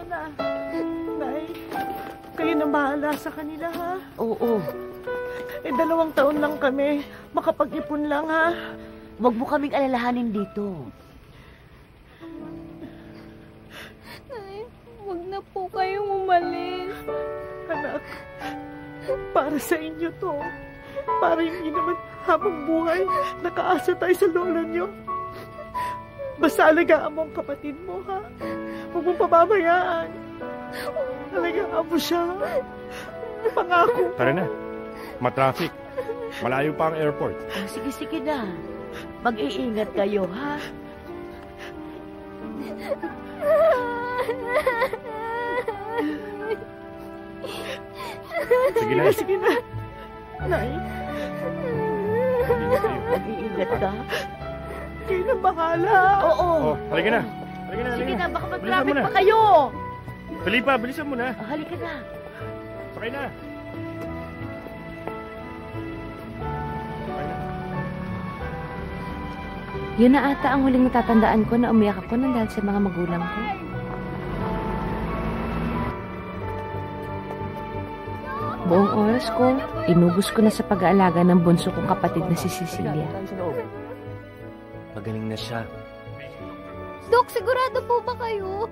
na. Nay, kayo na bahala sa kanila, ha? Oo. 2 taon lang kami. Makapag-ipon lang, ha? Huwag mo kaming alalahanin dito. Nay, huwag na po kayong umalis. Anak, para sa inyo to. Para hindi naman habang buhay, nakaasa tayo sa lola nyo. Basta alagaan mo ang kapatid mo, ha? Huwag mong pababayaan. Alagaan mo siya. Pangako. Tara na. Matraffic. Malayo pa ang airport. Oh, sige na. Mag-iingat kayo, ha? Sige na. Sige na. Nay. Mag-iingat ka. Kayo na bahala. Oo. Oh, halika na. Halika na, Sige halika na, baka Bilisan mag-traffic mo na. pa kayo. Felipa, bilisan mo na. Oh, halika na. Sakay na. Yun na ata ang huling natatandaan ko na umiyak ako nang dahil sa mga magulang ko. Buong oras ko, inubos ko na sa pag-aalaga ng bunso kong kapatid na si Cecilia. Magaling na siya. Dok, sigurado po ba kayo?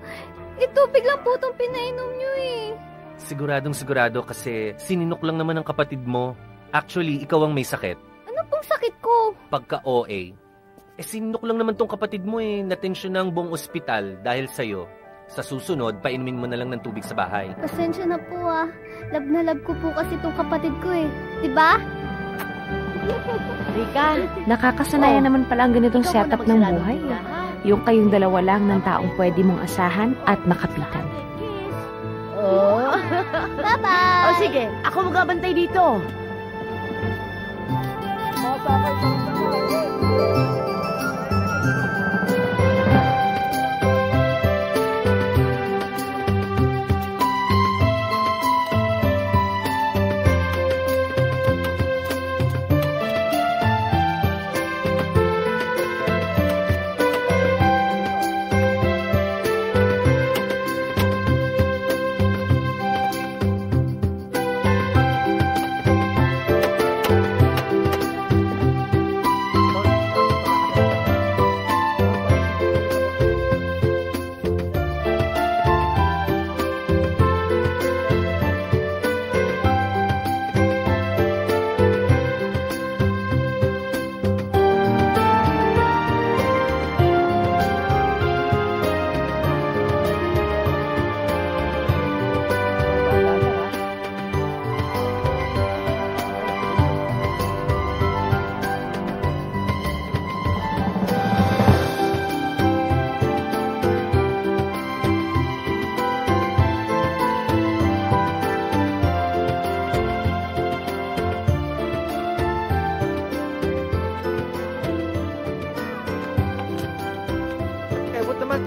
Itubig lang po itong pinainom nyo eh. Siguradong sigurado kasi sininok lang naman ang kapatid mo. Actually, ikaw ang may sakit. Ano pong sakit ko? Pagka-OA. Sininok lang naman tong kapatid mo natensyon ng buong ospital dahil sa'yo. Sa susunod, painumin mo na lang ng tubig sa bahay. Pasensya na po ah. Love na love ko po kasi itong kapatid ko eh. Diba? Rika, Nakakasanayan naman pala ang ganitong ikaw setup muna ng magsalita buhay. muna, ha? Yung kayong dalawa lang ng taong pwede mong asahan at makapitan. Oh. Bye-bye! Oh, sige. Ako magabantay dito.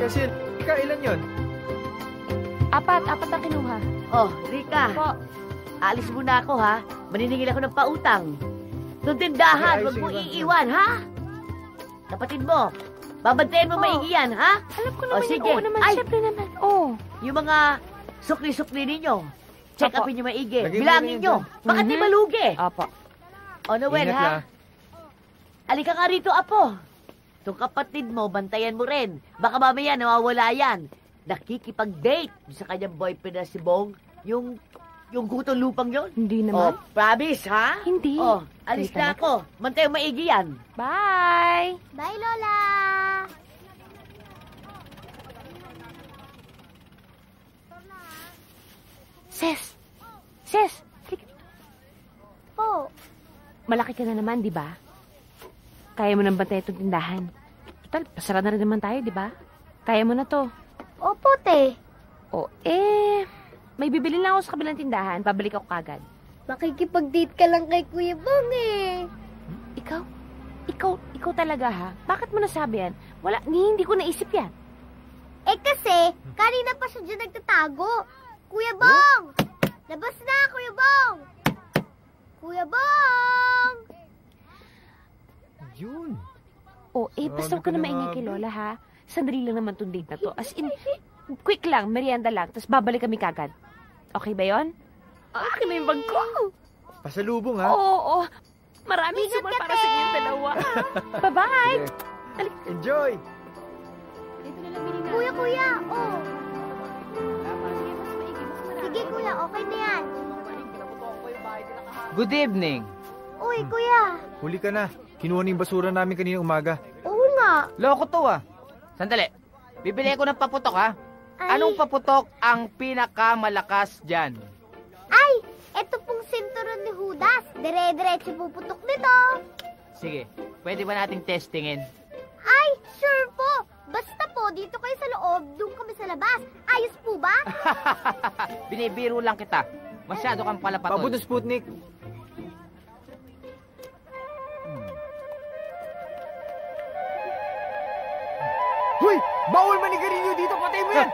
Cecil, ilan yon? Apat ang kinuha. Oh, Rika. Po. Alis muna ako, ha? Maniningil ako ng pautang. Doon tindahan, Ay, huwag sige mo ba? iiwan, ha? Kapatid mo, babantayan mo maigi yan, ha? Alam ko Oh, naman sige. oo naman. Ay. Siyempre naman. Oh. Yung mga sukli-sukli ninyo, check Apo. upin nyo maigi. Lagay mo Bilangin rin nyo. yan Baka di malugi. Opo. O, Noel, Ingat ha? na. Alika nga rito, Apo. Itong kapatid mo, bantayan mo rin. Baka mamaya nawawala yan. Nakikipag-date sa kanyang boyfriend na si Bong. Yung gutong lupang yon. Hindi Oh, naman. promise, ha? Hindi. Oh, alis Hindi na talaga. ako. Bantayan maigi yan. Bye! Bye, Lola! Ses! Ses! Po, Malaki ka na naman, di ba? Kaya mo nang bantay itong tindahan. Total, pasara na rin naman tayo, di ba? Kaya mo na to. opo, te. O, may bibili lang ako sa kabilang tindahan. Pabalik ako kagad. Makikipag-date ka lang kay Kuya Bong eh. Ikaw talaga ha? Bakit mo nasabi yan? Hindi ko naisip yan. Eh kasi, kanina pa siya dyan nagtatago. Kuya Bong! Labas na, Kuya Bong! Kuya Bong! Yun. O, basta huwag ka na Grabe ka maingay na, kay Lola ha? Sandali lang naman itong date na to. As in, quick lang, merienda lang, tapos babalik kami kagad. Okay ba yon? Akin na yung bag ko. Pasalubong, ha? Oo. Maraming Ingat suman ka, para sa inyong Te. dalawa. Bye-bye! Enjoy! Kuya, oh. Sige, kuya, okay na yan. Good evening. Uy, kuya. Huli ka na. Kinuha na yung basura namin kanina umaga. Oo nga. Loko to ah. Sandali. Bibili ko ng paputok ha. Ay. Anong paputok ang pinakamalakas dyan? Ay, eto pong sinturon ni Judas. Dire-diretso puputok nito. Sige, pwede ba nating testingin? Ay, sure po. Basta po, dito kayo sa loob, doon kami sa labas. Ayos po ba? Binibiro lang kita. Masyado kang palapatol. Pabuto Sputnik. Hoy! Bawal manigarilyo dito! Patay mo yan!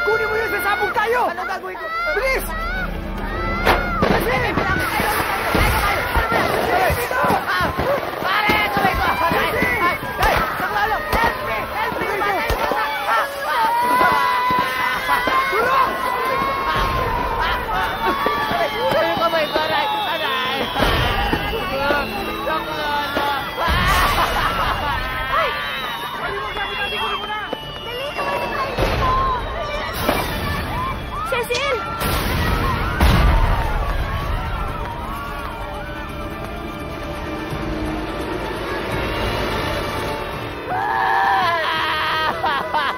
Kunin mo yun! Sasabog tayo! Ano gagawin ko? Bilis! Pare! Gawin ko! Ay! Saklalo! Help me! Help me! Tulong! Gawin ko! May baray! Aray! Saklalo! Dali naman sa kayo mo. Cecil!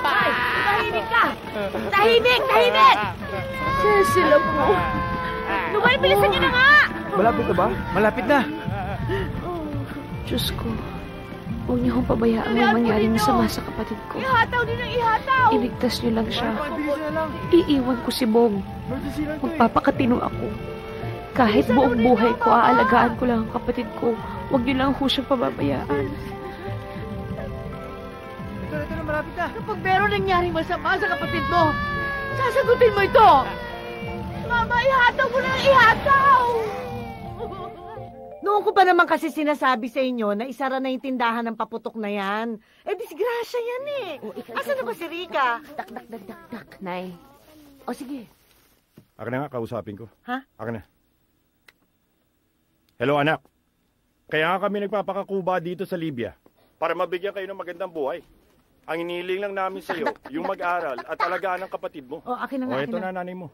Ay, tahimik ka! Tahimik! Tahimik! Cecil ako. Lumay, bilisan niyo na nga! Malapit na ba? Malapit na! Diyos ko, huwag niyo akong pabayaan ang mangyari masama sa kapatid ko. Ihataw din ang ihataw! Iligtas niyo lang siya. Bilis na lang! Iiwan ko si Bong. Emergency lang to eh. Magpapakatino ako. Kahit buong buhay ko, aalagaan ko lang ang kapatid ko. Huwag niyo lang ho siyang pababayaan. Ito na, malapit na! Kapag meron nangyaring masama sa kapatid mo, sasagutin mo ito! Mama, ihataw mo na ang ihataw! Noon ko pa naman kasi sinasabi sa inyo na isara na yung tindahan ng paputok na yan. Eh, disgrasya yan eh. Asan na ba si Rika? Tak, Nay. O sige. Akin na nga, kausapin ko. Ha? Akin na. Hello, anak. Kaya nga kami nagpapakakuba dito sa Libya para mabigyan kayo ng magandang buhay. Ang iniling lang namin sa iyo, yung mag-aral at alagaan ng kapatid mo. O, akin na O, nga, ito akin na. na nanay mo.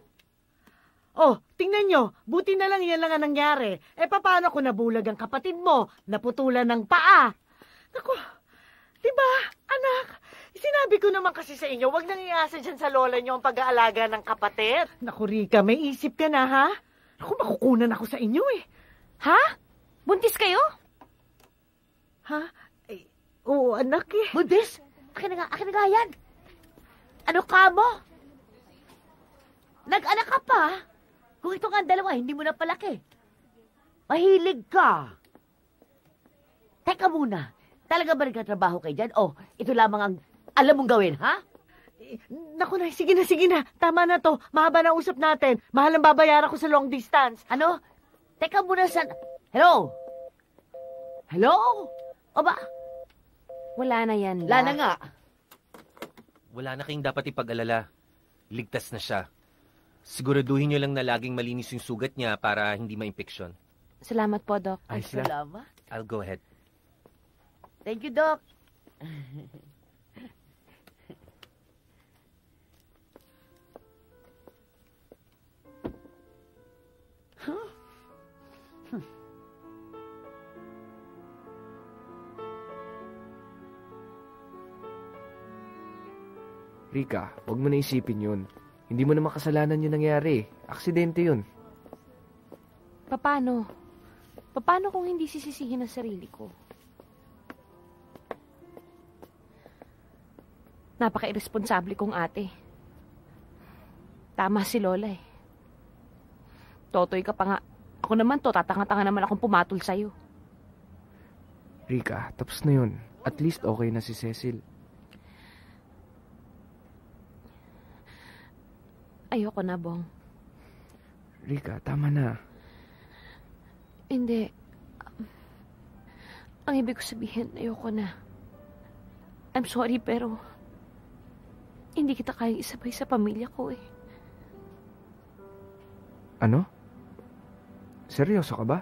Oh, tingnan nyo. Buti na lang yan lang ang nangyari. Eh, paano kung nabulag ang kapatid mo? Naputulan ng paa? Naku, diba, anak? Sinabi ko naman kasi sa inyo, huwag nang iasa dyan sa lola nyo ang pag-aalaga ng kapatid. Naku, Rika, may isip ka na, ha? Naku, makukunan ako sa inyo, eh. Ha? Buntis kayo? Ha? Eh, oo, anak, eh. Buntis? Akin na nga yan. Ano ka mo? Nag-anak ka pa? Kung ito nga ang dalawa, hindi mo na palaki. Mahilig ka. Teka muna. Talaga ba nagkatrabaho kayo dyan? O, ito lamang ang alam mong gawin, ha? Naku na, sige na. Tama na to. Mahaba na usap natin. Mahal ang babayaran ko sa long distance. Ano? Teka muna Hello? Hello? O ba? Wala na yan, Wala na nga. Wala na kayong dapat ipag-alala. Ligtas na siya. Siguraduhin niyo lang na laging malinis yung sugat niya para hindi ma-impeksyon. Salamat po, Doc. Ay, Ayos na. salamat. I'll go ahead. Thank you, Doc. Rika, huwag mo na isipin yun. Hindi mo na makasalanan yung nangyari. Aksidente yun. Paano? Paano kung hindi sisisihin ang sarili ko? Napaka-irresponsable kong ate. Tama si Lola eh. Totoy ka pa nga. Ako naman to, tatanga-tanga naman akong pumatol sa'yo. Rika, tapos na yun. At least okay na si Cecil. Ayoko na, Bong. Rika, tama na. Hindi. Ang ibig ko sabihin, ayoko na. I'm sorry, pero hindi kita kayang isabay sa pamilya ko eh. Ano? Seryoso ka ba?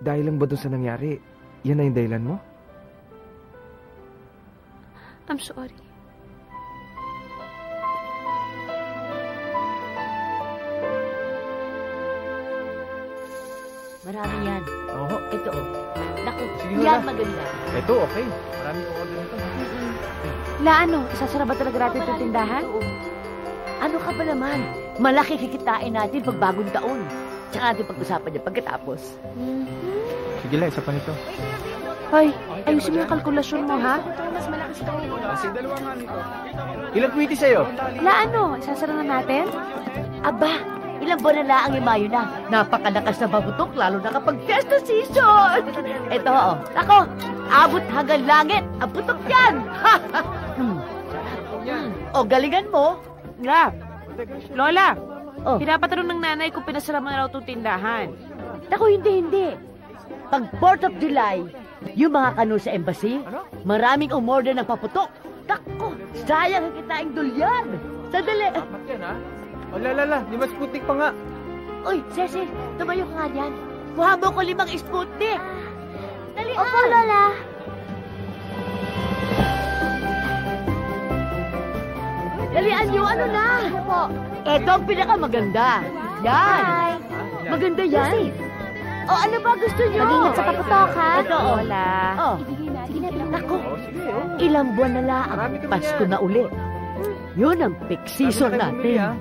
Dahil lang ba dun sa nangyari, yan na yung dahilan mo? I'm sorry. Marami yan. Oo. Ito, oh. Naku, Sige, yan wala. maganda. Ito, okay. Marami ko order nito. La, ano? Isasara ba talaga natin itong tindahan? Ano ka ba naman? Malaki kikitain natin pag bagong taon. Tsaka natin pag-usapan niya pagkatapos. Sige lang, isa pa nito. Hoy, ayusin mo yung kalkulasyon mo, ha? Sige, dalawa nga nito. Ilang kwiti sa'yo? La, ano? Isasara na natin? Aba, ilang buwan na laang imayo na. Napakalakas na babutok, lalo na kapag fiesta season. Ito, oh. Ako, abot hanggang langit. Ang putok yan. O, galingan mo. La, Lola, Oh. pinapatanong ng nanay kung pinasara mo na raw itong tindahan. Naku, hindi. Pag 4th of July, yung mga kano sa embassy, maraming umorder ng paputok. Tako, sayang ang kitaing dulyan. Sandali. Mat yan, ha? O, lala, di mas putik pa nga. Uy, Cecil, tumayo ka nga dyan. Kuha mo ko 5 Sputnik. Dali Opo, Lola. Dalian nyo, ano na? Po. Eto ang pinakamaganda. Yan. Hi. Maganda yan. O, ano ba gusto nyo? Mag-ingat sa paputok, ha? Ito, oh. Lola. Oh. Ako, ilang buwan na lang. Marami naman Pasko yan. na uli. Yun ang peak season natin.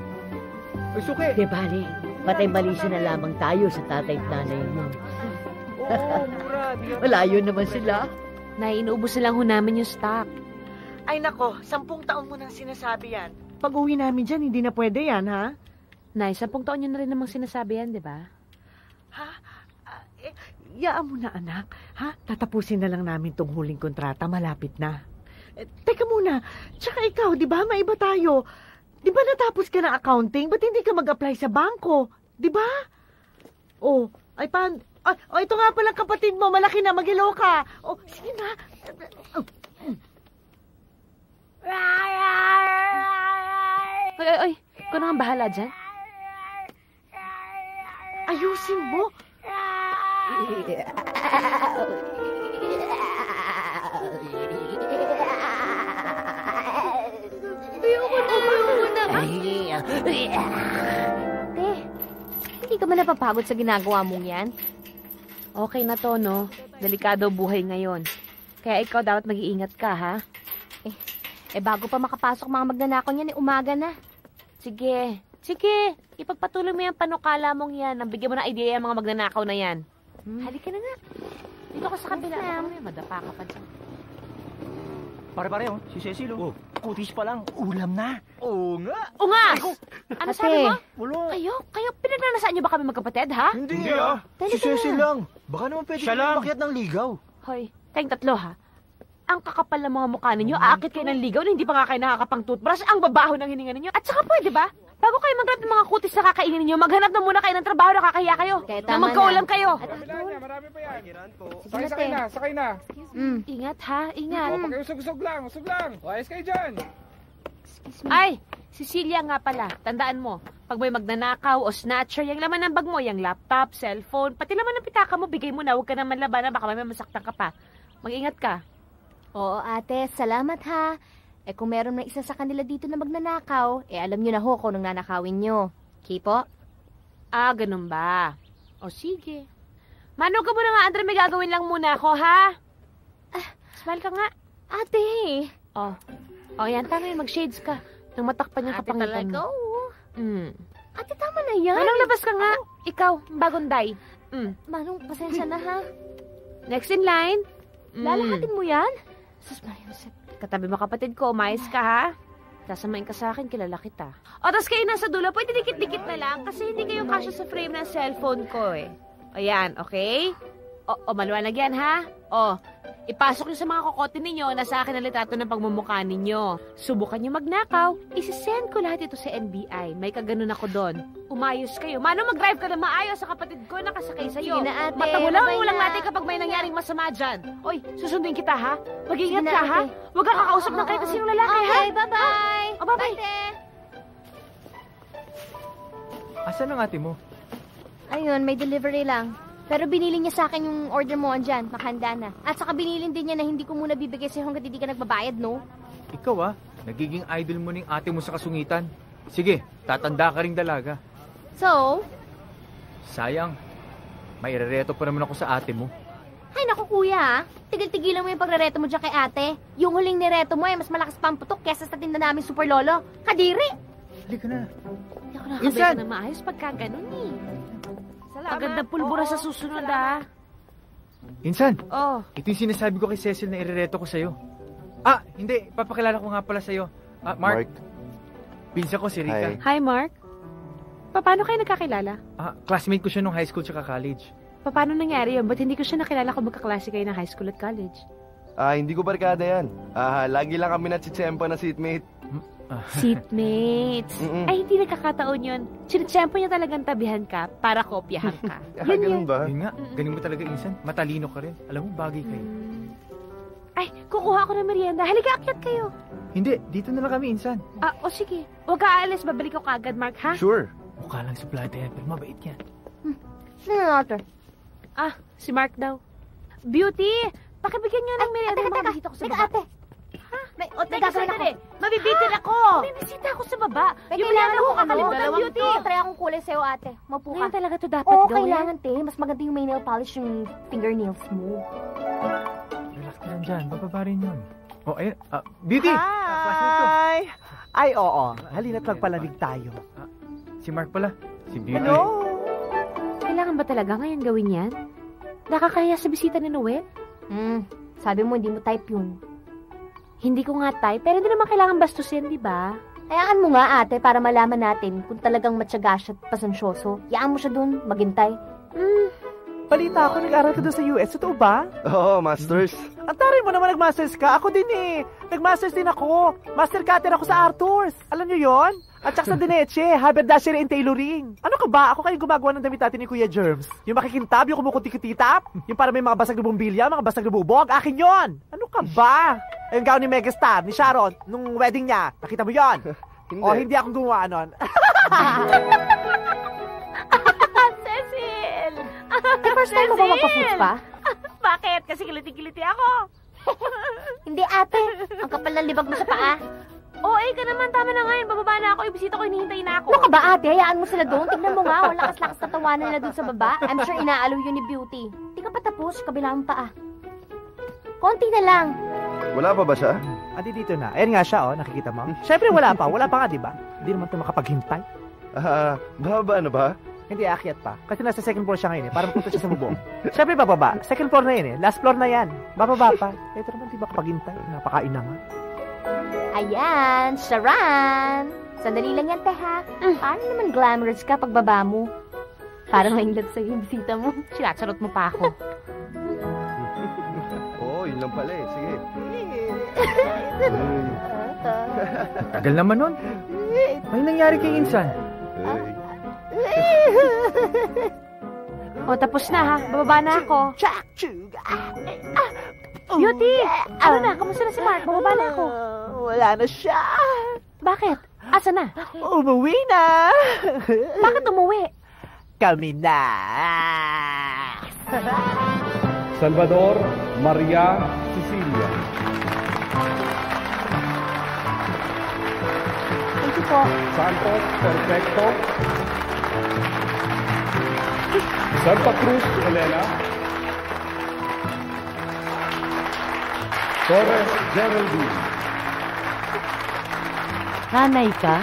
Uy, suki. Di bali, patay-balisa na lamang tayo sa tatay at nanay mo. Oo, mura. Malayo naman sila. Naiinubos na lang ho namin yung stock. Ay nako, 10 taon mo nang sinasabi yan. Pag uwi namin dyan, hindi na pwede yan, ha? Nay, 10 taon yun na rin namang sinasabi yan, di ba? Ha? Yaan mo na, anak. Ha? Tatapusin na lang namin tong huling kontrata. Malapit na. Teka muna. Tsaka ikaw, di ba? Maiba tayo. Di ba natapos ka ng accounting? Ba't hindi ka mag-apply sa bangko? Di ba? Oh, ay ito nga palang kapatid mo. Malaki na. Mag-hello ka. Oh, sige na. Oy, ikaw na nga bahala dyan. Ayusin mo. Te, hindi ka man napapagod sa ginagawa mong yan? Okay na to, no? Delikado buhay ngayon. Kaya ikaw dapat mag-iingat ka, ha? Bago pa makapasok mga magnanakaw niyan, umaga na. Sige. Ipagpatuloy mo yung panukala mong yan. Nang bigyan mo ng idea yung mga magnanakaw na yan. Halika na nga. Dito ka sa kabila. Madapa ka pa dyan. Pare-pare, oh. Si Cecil, oh. Kutis pa lang. Ulam na. Oo nga. Ungas! Ano sabi mo? Wala. Kayo, pinagnanasaan niyo ba kami magkapatid, ha? Hindi ah. Si Cecil lang. Baka naman pwede makiat ng ligaw. Hoy, tayong tatlo, ha? Ang kakapal ng mga mukha ninyo, aakit kayo ng ligaw na hindi pa nga kayo nakakapang toothbrush, ang babaho ng hininga ninyo. At saka pwede ba? Bago kayo maghanap ng mga kutis na kakainin ninyo, maghanap na muna kayo ng trabaho na kakahiya kayo. Kaya Na tama magkaulam na. kayo. Marami pa yan. Sige na, te. Sakay na. Ingat, ha? Ingat. Usog lang. O, ayos kayo dyan. Ay, Cecilia nga pala. Tandaan mo, pag may magnanakaw o snatcher, yung laman ng bag mo, yung laptop, cellphone, pati laman ng pitaka mo, bigay mo na. Huwag ka naman labanan, baka may masaktan ka pa. Mag-ingat ka. Oo, ate. Salamat, ha. Kung meron na isa sa kanila dito na magnanakaw, alam nyo na ho kung anong nanakawin nyo. Kipo? Ah, ganun ba? O sige. Mano ka muna nga, Andre, may gagawin lang muna ako, ha? Smile ka nga. Ate! O yan, tama yun, mag-shades ka. Nang matakpan yung kapangitan mo. Ate, tama na yan. Manong, labas ka nga. Ikaw, bagong day. Manong, pasensya na, ha. Next in line. Lalahatin mo yan? Sus, Mariusep. Katabi mo kapatid ko, umayos ka, ha? Sasamain ka sa akin, kilala kita. O, tas kayo nasa dulo, pwede dikit-dikit na lang kasi hindi kayo kasya sa frame ng cellphone ko, eh. O yan, okay? O, maliwanag yan, ha? O, ipasok nyo sa mga kokote ninyo na sa akin ang litrato ng pagmumukha ninyo. Subukan nyo magnakaw, isisend ko lahat ito sa NBI. May kaganon ako doon. Umayos kayo. Mano mag-drive ka na maayos sa kapatid ko nakasakay sa'yo. Sige na, ate. Matagulang Bye-bye ulang na. natin kapag may nangyaring masama dyan. Oy, susundin kita, ha? Mag-ingat Sige na, ka, ha? ate. Huwag kang kakausap ng kahit na sinong lalaki, ha? Okay, bye-bye. O, bye-bye. Asan ang ate mo? Ayun, may delivery lang. Pero binili niya sa akin yung order mo andyan, makahanda na. At saka binilin din niya na hindi ko muna bibigay sa'yo hanggang hindi ka nagbabayad, no? Ikaw nagiging idol mo ng ate mo sa kasungitan. Sige, tatanda ka ring dalaga. So, Sayang, may irereto pa naman ako sa ate mo. ay naku kuya, tigil-tigilan mo yung pagrereto mo dyan kay ate. Yung huling nireto mo mas malakas pa ang putok kesa sa tinda namin Super Lolo. Kadiri! Halika na. Hindi ako nakakabay na maayos pagka ganun, eh. Salamat. Maganda pulbura sa susunod, ha? Insan, Oh, ito yung sinasabi ko kay Cecil na irereto ko sa'yo. Hindi. Papakilala ko nga pala sa'yo. Mark. Pinsa ko si Rika. hi, Mark. Paano kayo nagkakilala? Classmate ko siya nung high school tsaka college. Paano nangyari yun? Ba't hindi ko siya nakilala kung magkaklase kayo ng high school at college? Hindi ko barkada yan. Lagi lang kami natsitsempa na seatmate. Seatmates. Ay, hindi nagkakataon yun. Sinitsempo niya talagang tabihan ka para kopyahan ka. Ganun ba? Yun nga, galing mo talaga, Insan. Matalino ka rin. Alam mo, bagay kayo. Ay, kukuha ako ng merienda. Halika, akyat kayo. Hindi, dito na lang kami, Insan. O sige. Huwag ka aalis. Babalik ko kagad, Mark, ha? Sure. Mukha lang suplada yan, pero mabait yan. Sino na ate? Si Mark daw. Beauty! Pakibigyan niyo ng merienda ng mga bisita ko sa Teka, baba. ate. Teka, sandali. Mabibitin ako. May bisita ako sa baba. May Yung kailangan merienda mo akong kakalimutan, Beauty. Try akong kulay sa'yo, ate. Mapu ka. Ngayon talaga to dapat Oo, gawin. kailangan, te. Mas maganda yung may nail polish yung fingernails mo. Relax ka lang dyan, bababa rin yun. Ayun. Beauty! Classmate ko. Ay, oo. Halina't magpalanig tayo. Si Mark pala. Si Beauty. Hello? Kailangan ba talaga ngayon gawin yan? Nakakaya sa bisita ni Noel? Sabi mo, hindi mo type yun. Hindi ko nga type, pero hindi naman kailangan bastusin, di ba? Hayaan mo nga, ate, para malaman natin kung talagang matyaga siya at pasensyoso. Hayaan mo siya dun, maghintay. Balita ako, nag-aral ka doon sa US. Totoo ba? Oo, masters. Ang taray mo naman nag-masters ka. Ako din eh. Nag-masters din ako. Master cutter ako sa Arthur's. Alam nyo yon? At saka sa Dineche, haberdashery and tailoring. Ano ka ba? Ako kayong gumagawa ng damit natin ni Kuya Germs. Yung makikintab, yung kumukuti-kutitap. Yung para may mga basag na bumbilya, mga basag na bubog. Akin yon. Ano ka ba? Yung gown ni Megastar, ni Sharon, nung wedding niya. Nakita mo yon? Hindi. O hindi akong gumawa nun. Cecil! First time mo ba magpa-fruits pa? Bakit? Kasi kiliti-kiliti ako. Hindi, ate. Ang kapal ng libag mo sa paa. Ka naman, tama na ngayon. Bababa na ako, ibisita ko, hinihintay na ako. Ano ka ba, ate? Hayaan mo sila doon. Tignan mo nga, ang lakas-lakas tatawanan nila doon sa baba. I'm sure inaalaw yun ni Beauty. Di ka pa tapos, kabilang paa. Konti na lang. Wala pa ba siya? Adi dito na. Ayan nga siya, nakikita mo. Siyempre wala pa. Wala pa nga, di ba? Hindi naman ito makapaghintay. Baba na ba? Hindi, aakyat pa. Kasi nasa second floor siya ngayon para mapunta siya sa bubong. Siyempre bababa. Second floor na yun Last floor na yan. Bababa pa. Ito naman, di ba kapaghintay? Napakain na nga. Ayan, Sharon. Sandali lang yan, te, ha? Paano naman glamorous ka pagbaba mo? Parang mainglat sa'yo yung bisita mo. Sinacharot mo pa ako. Yun lang pala eh. Sige. Tagal naman nun. May nangyari kay Insan. Tapos na ha. Bababa na ako. Beauty! Ano na? Kamusta na si Mark? Bababa na ako. Wala na siya. Bakit? Asa na? Umuwi na. Bakit umuwi? Kami na. Salvador Maria Cecilia. Thank you po. Santos Perfecto. Santa Cruz Elena. Torres Geraldine. Nanay ka?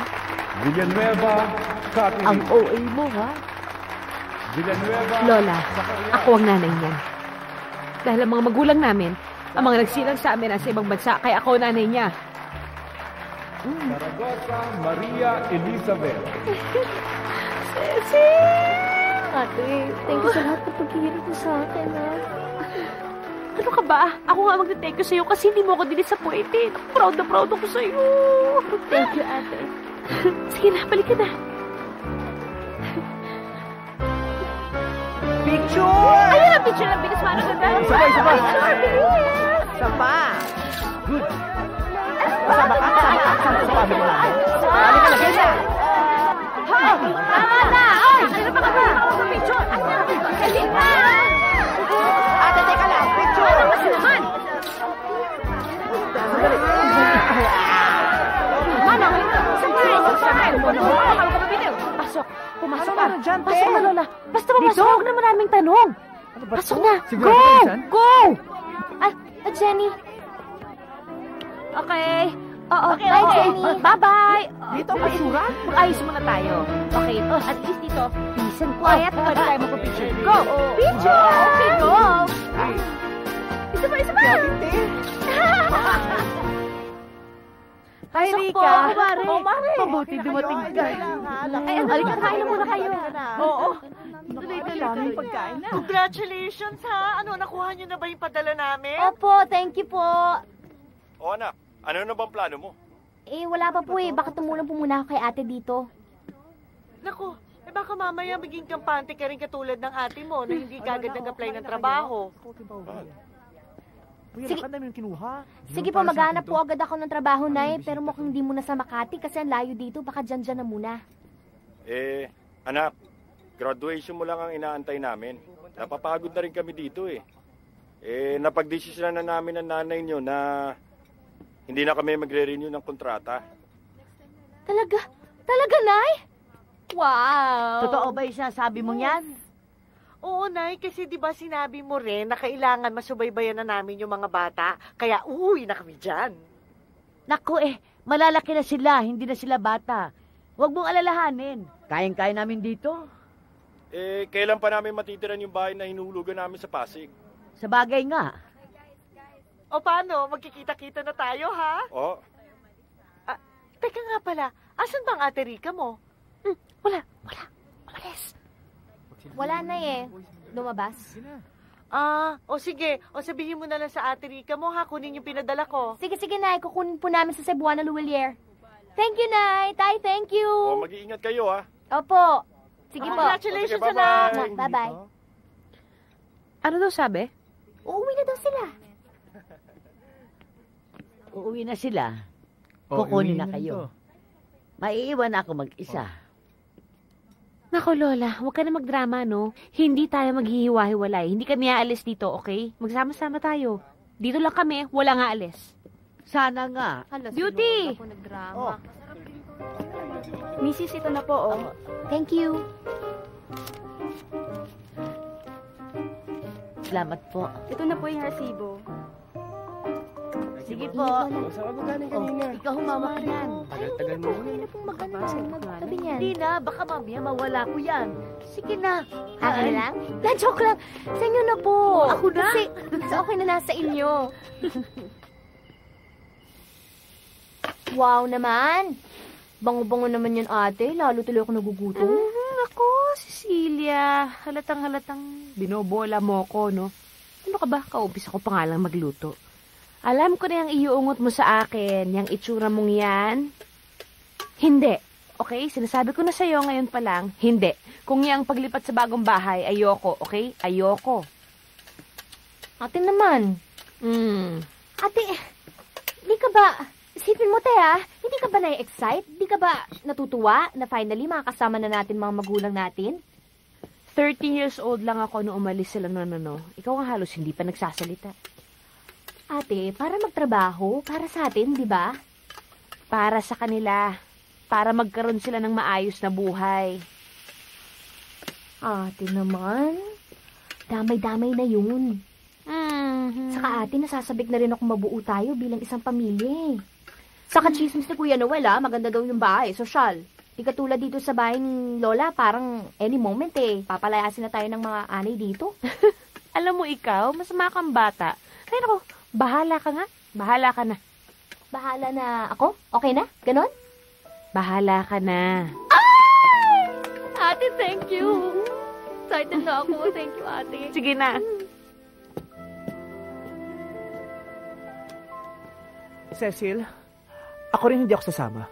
Villanueva Catherine. Ang OA mo, ha? Villanueva. Lola, ako ang nanay niyan. Dahil ang mga magulang namin, ang mga nagsilang sa amin nasa ibang bansa, kaya ako nanay niya. Zaragoza Maria Elizabeth. Cecil! Ate, thank you sa lahat ng paghihirap mo sa akin, ha? Ano ka ba? Ako nga mag-thank you sa'yo kasi hindi mo ako dinisappointed. Proud na proud ako sa'yo. Thank you, ate. Sige na, balik ka na. Picture! Ayun ang picture ng bilis paano ganda. Sabay, sabay. Picture, bilis! Saba! Good. Saba ka? Saba ka? Saba ka na, ganyan! Tama na! Ay! Ano pa ka ba? Picture! Kasi na! Ate, teka lang! Picture! Ano kasi naman? Manang! Sabay! Pasok! Pumasok ka! Pasok na, Lola! Basta pumasok! Huwag na maraming tanong! Pasok na! Go! Go! Jenny. Okay. Oo. Okay, bye, Jenny. Bye-bye. Dito, basura? Mag-ayos muna tayo. Okay. At least dito, peace and quiet. Pwede tayo magpa-picture. Go! Picture! Okay, go! Isa pa, isa pa! Hi, Pasok Rika. po, Mare. Oh, Mare. Mabuti dumating ka. Ay, halika, kain na muna kayo. Oo. Tuloy-tuloy. Pagkain na. Congratulations, ha? Ano, nakuha niyo na ba yung padala namin? Opo, thank you po. O anak, ano na bang plano mo? Wala pa po eh. Baka tumulong po muna ako kay ate dito. Naku, baka mamaya maging kampante ka rin katulad ng ate mo na hindi kagad nag-apply ng trabaho. Sige, sige po, maghanap po agad ako ng trabaho, Nay. Pero mukhang hindi muna sa Makati kasi ang layo dito. Baka dyan na muna. Anak, graduation mo lang ang inaantay namin. Napapagod na rin kami dito eh. Napagdesisyonan na namin ng nanay nyo na hindi na kami magre-renew ng kontrata. Talaga? Talaga, Nay? Wow! Totoo ba yung sinasabi mong yan? Oo, Nay, kasi di ba sinabi mo rin na kailangan masubaybayan na namin yung mga bata, kaya uuwi na kami dyan. Naku malalaki na sila, hindi na sila bata. Huwag mong alalahanin. Kayang-kaya namin dito. Kailan pa namin matitiran yung bahay na hinulugan namin sa Pasig? Sa bagay nga. O paano, magkikita-kita na tayo, ha? Oo. Teka nga pala, asan bang ate Rika mo? Wala. Umalis. Wala na eh. Lumabas. O sige. O sabihin mo na lang sa ate Rika mo, ha? Kunin yung pinadala ko. Sige, Nay. Kukunin po namin sa Cebuana Luwilier. Thank you, Nay. Tay, thank you. O, mag-iingat kayo, ha? Opo. Sige po. Congratulations, sige, bye-bye. Bye-bye. Ano daw sabi? Uuwi na daw sila. Uuwi na sila. Kukunin na kayo. Maiiwan ako mag-isa. Nako, Lola, huwag ka na magdrama, no? Hindi tayo maghihiwa-hiwalay. Hindi kami aalis dito, okay? Magsama-sama tayo. Dito lang kami, wala nga alis. Sana nga. Beauty! Nagdrama. Mrs., ito na po, oh. Thank you. Salamat po. Ito na po yung resibo. Sige po. Saan ka galing kanina? Ikaw humawak yan. Tagal-tagal mo. Hindi na pong magtabi niyan. Hindi na, baka mamaya mawala ko yan. Sige na. Akin na lang? Joke lang. Sa inyo na po. Ako na? Kasi okay na nasa inyo. Wow naman. Bango-bango naman yan, ate. Lalo tuloy ako nagugutom. Ako, Cecilia. Halatang binobola mo ko, no? Ano ka ba? Kaumpisa ko pa nga lang magluto. Alam ko na yung iuungot mo sa akin, yung itsura mong yan. Hindi. Okay? Sinasabi ko na sa'yo ngayon pa lang, hindi. Kung yung paglipat sa bagong bahay, ayoko. Okay? Ayoko. Ate naman. Ate, di ka ba... Isipin mo, hindi ka ba na-excite? Di ka ba natutuwa na finally makakasama na natin mga magulang natin? 13 years old lang ako nung umalis sila no. Ikaw nga halos hindi pa nagsasalita. Ate, para magtrabaho, para sa atin, di ba? Para sa kanila. Para magkaroon sila ng maayos na buhay. Ate naman, damay-damay na yun. Saka ate, nasasabik na rin ako mabuo tayo bilang isang pamilya. Saka chismis ni Kuya Noel, maganda daw yung bahay, sosyal. Di katulad dito sa bahay ni Lola, parang any moment papalayasin na tayo ng mga anay dito. Alam mo ikaw, masama kang bata. Ay naku, bahala ka nga. Bahala ka na. Bahala na ako? Okay na? Ganon? Bahala ka na. Ay! Ate, thank you. Excited na ako. Thank you, ate. Sige na. Cecil, ako rin hindi ako sasama.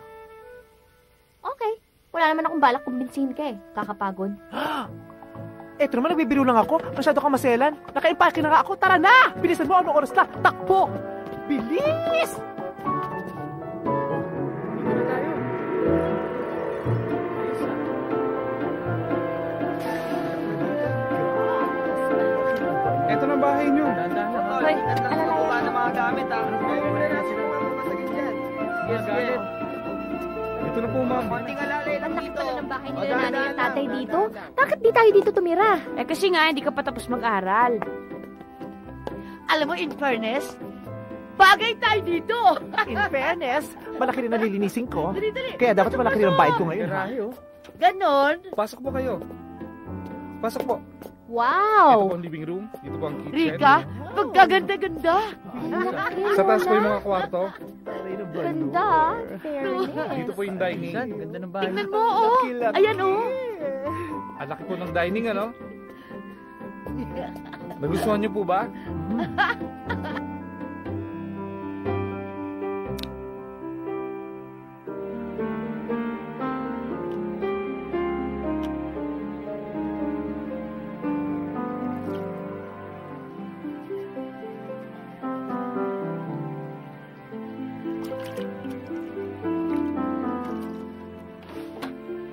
Okay. Wala naman akong balak kumbinsihin ka eh. Kakapagod. Eto naman, nagbibiro lang ako. Masyado kang maselan. Naka-impake na nga ako. Tara na! Bilisan mo, anong oras na? Takbo! Bilis! Ito na bahay nyo. Hoy, alalayan. Paano mga gamit, ha? Ito na po, ma'am. Konting alalay lang Ang laki dito. pala ng bahay nila nanay at tatay dito. Bakit di tayo dito tumira? Eh kasi nga, hindi ka pa tapos mag-aral. Alam mo, in fairness, bagay tayo dito. In fairness, malaki rin nalilinisin ko. Dali, dali. Kaya dapat malaki rin ang bayad ko ngayon. Ha? Garahe, oh. Ganon. Pasok po kayo. Pasok po. Ito Wow! po ang living room. Dito po ang kitchen. Rika, magkaganda-ganda. Sa taas po yung mga kwarto. Ganda. Fairness. Dito po yung dining. Ganda ng bahay. Tingnan mo, oh. Ayan, oh. Ang laki po ng dining, ano? Nagustuhan niyo po ba?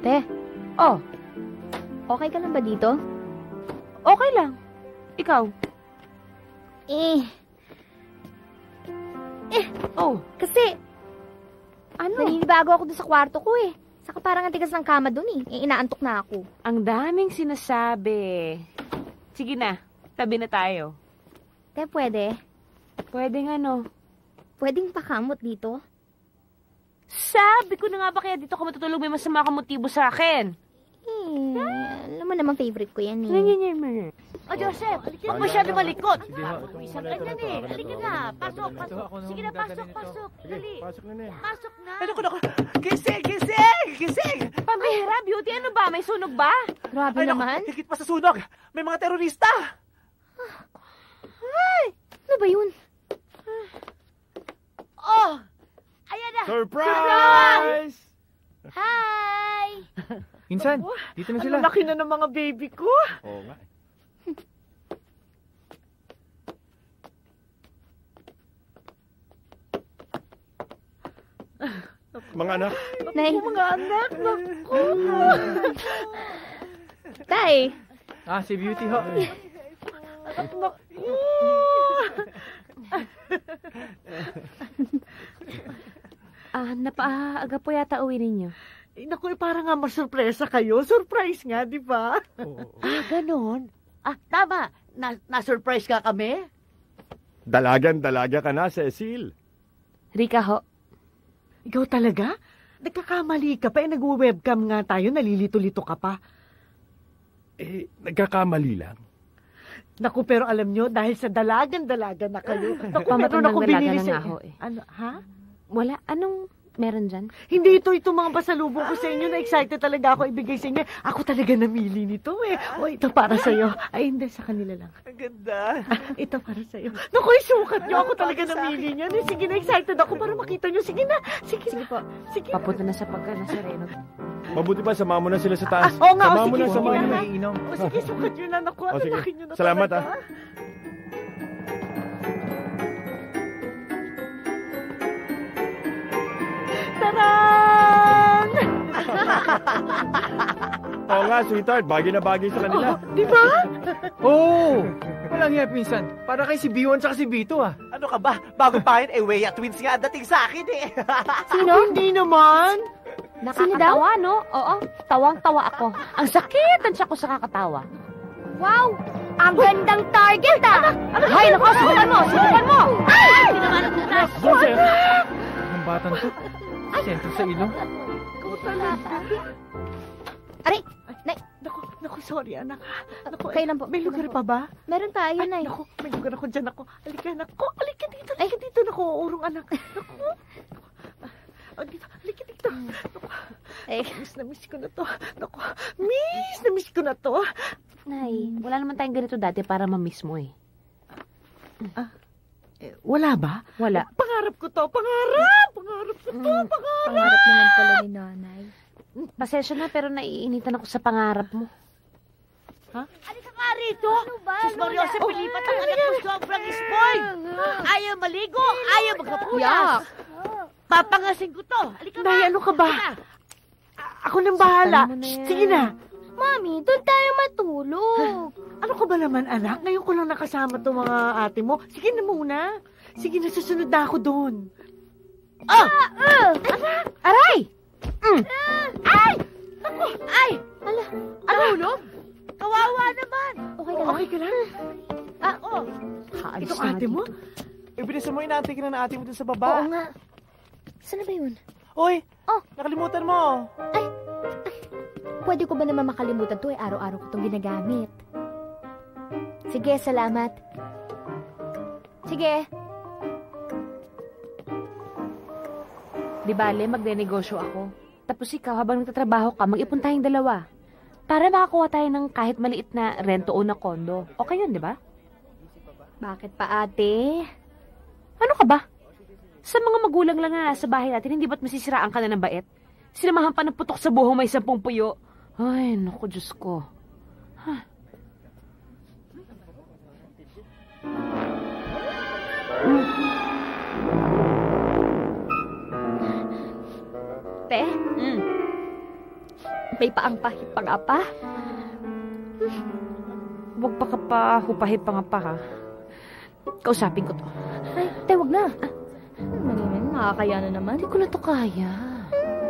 Te, Oh, okay ka lang ba dito? okay lang. Ikaw? Oh, Kasi, naninibago ako dun sa kwarto ko eh. Saka parang ang tigas ng kama dun eh. Inaantok na ako. ang daming sinasabi. Sige na, tabi na tayo. Te, pwede? Pwedeng ano? Pwedeng pakamot dito? Sabi ko na nga ba kaya dito ka matutulog, may masama ka motibo sa akin. Alam mo naman favorite ko yan eh. O, Joseph, huwag masyado malikot. Isang ka dyan eh. Halika na. Pasok, pasok. Sige na, pasok, pasok. Dali. Pasok na eh. Pasok na. Ano ko na? Gising! Gising! Gising! Pambihira, Beauty, ano ba? May sunog ba? Grabe Ay, naku, naman. higit pa sa sunog. May mga terorista. Ano ba yun? Oh! Ayan na. Surprise! Hi! Minsan, dito na sila. Ang laki na ng mga baby ko. Oo nga. Mga anak, Nay. Mga anak, naku. Tay. Si Beauty ho. Napaaga po yata uwi ninyo. Naku, parang nga masurpresa kayo. Surprise nga, di ba? Ganon. Tama. Na-surprise ka kami? dalaga ka na, Cecil. Rika ho. Ikaw talaga? Nagkakamali ka pa. Nag-webcam nga tayo. Nalilito-lito ka pa. Nagkakamali lang. Naku, pero alam nyo, dahil sa dalaga na kayo. Naku, meron Pamatandang akong dalaga binili na sa nga ho eh. Ano, ha? Wala, anong meron dyan? Hindi itong mga pasalubong ko sa inyo. Na-excited talaga ako ibigay sa inyo. Ako talaga namili nito eh. O, ito para sa'yo. Ay, hindi, sa kanila lang. Ang ganda. Ito para sa'yo. Naku, isukat nyo. Ako talaga namili niyan. Sige na, excited ako para makita nyo. Sige na. Sige po. Sige. Papunta na sa pagka-nasareno. Mabuti pa, sama mo na sila sa taas. Oo nga, sama mo sige. na, sama mo na. O, sige, sukat nyo na. Naku, ang sige. laki nyo na Salamat, talaga. Taran! Oo nga, sweetheart. Bagay na bagay sa kanila. Di ba? Oh! Walang yan, pinsan. Para kay si B1 tsaka si B2 ah. Ano ka ba? Bago pa yun, Weya Twins nga dating sa akin eh. Sino? Hindi naman. Nakakatawa, no? Oo, tawang-tawa ako. Ang sakit ang tiyak ko sa kakatawa. Wow! Ang gandang target ah! Hay, naku, subukan mo! Subukan mo! Ay! Joseph! Ang batang to. Sentro sa ilong. Aray! Nay! Naku, sorry anak. Naku, Kailan po? May lugar pa ba? Meron tayo, Nay. Naku, may lugar ako dyan ako. Halika dito. Halika dito, naku, urong anak. Naku. Dito, halika dito. Miss na miss ko na to. Naku, miss na miss ko na to. Nay, wala naman tayong ganito dati para ma-miss mo eh. Wala ba? Wala. Pangarap ko to, pangarap! Pangarap ko to, pangarap! Pangarap naman pala ni nanay. Pasensya na pero naiinitan ako sa pangarap mo. Ha? Alika ka rito! Ano ba? Sus Mario, sa pilipat ang anak mo sobrang spoiled! Ayaw maligo! Ayaw magkapulas! Papangasin ko to! Alika ka! Nay, ano ka ba? Ako nang bahala. Sige na. Mami, doon tayo matulog. Ano ka ba naman, anak? Ngayon ko lang nakasama itong mga ate mo. Sige na muna. Sige na, susunod na ako doon. Anak! Aray! Ay! Ako! Ay! Ala, Tulog? Kawawa naman! okay ka lang? Okay ka lang? Kaalis Ito na ate mo? dito. Ibilis mo, inaantay ka na ng ate mo dun sa baba. Oo nga. Saan na ba yun? Uy, Oh. nakalimutan mo. Pwede ko ba naman makalimutan to? Araw-araw ko itong ginagamit. Sige, salamat. Sige. Di bale, magne-negosyo ako. Tapos ikaw, habang nagtatrabaho ka, mag-ipon tayong dalawa. Para makakuha tayo ng kahit maliit na rento o na kondo. Okay yun, di ba? Bakit pa, ate? Ano ka ba? Sa mga magulang lang na nasa bahay natin, hindi ba't masisiraan ka na ng bait? Sinamahan pa ng putok sa buhong may 10 puyo. Ay, naku, Diyos ko. Huh. Te? May paangpahit pa nga pa? Huwag pa ka pa hupahin pa nga pa, ha? Kausapin ko to. Ay, te, wag na. Makakaya na naman. Hindi ko na to kaya.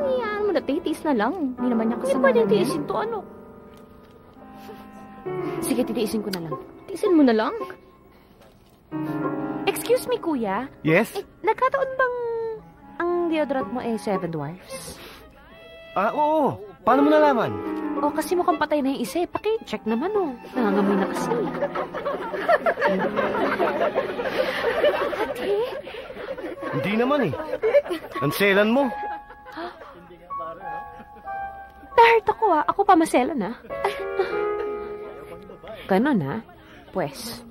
Hayaan mo na, te. Tiis na lang. Hindi naman niya Hindi kasama. pwedeng tiisin to, ano? Sige, titiisin ko na lang. Tiisin mo na lang? Excuse me, kuya. Yes? Nagkataon bang ang deodorant mo 7 Dwarfs? Oo. Paano mo nalaman? O, kasi mukhang patay na yung isa eh. Paki-check naman, oh. Nangangamoy na kasi. Ate? Hindi naman eh. Ang selan mo. Na-hurt ako, ah. Ako pa maselan, ah. Ganon, ah. Pues.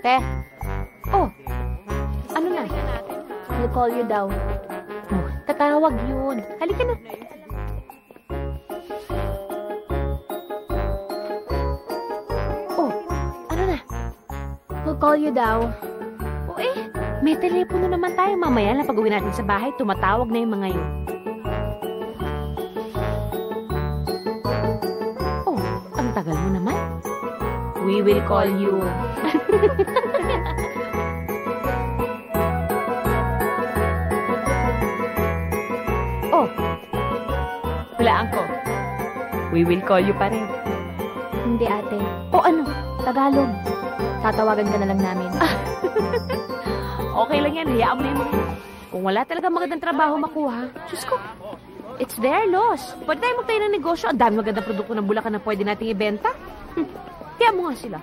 Te, Oh, ano na? we'll call you daw. Oh, tatawag yun. Halika na. Oh, ano na? We'll call you daw. O may telepono naman tayo. Mamaya na pag-uwi natin sa bahay, tumatawag na yung mga yun. Oh, ang tagal mo naman. We will call you. Oh, hulaan ko. We will call you pa rin. Hindi, ate. O ano? Tagalog. Tatawagan ka na lang namin. Okay lang yan, hayaan mo na yun. Kung wala talaga magandang trabaho makuha, Diyos ko, it's their loss. Pwede tayo magtayo ng negosyo. Ang dami magandang produkto ng Bulacan na pwede nating ibenta. Kaya mo nga sila.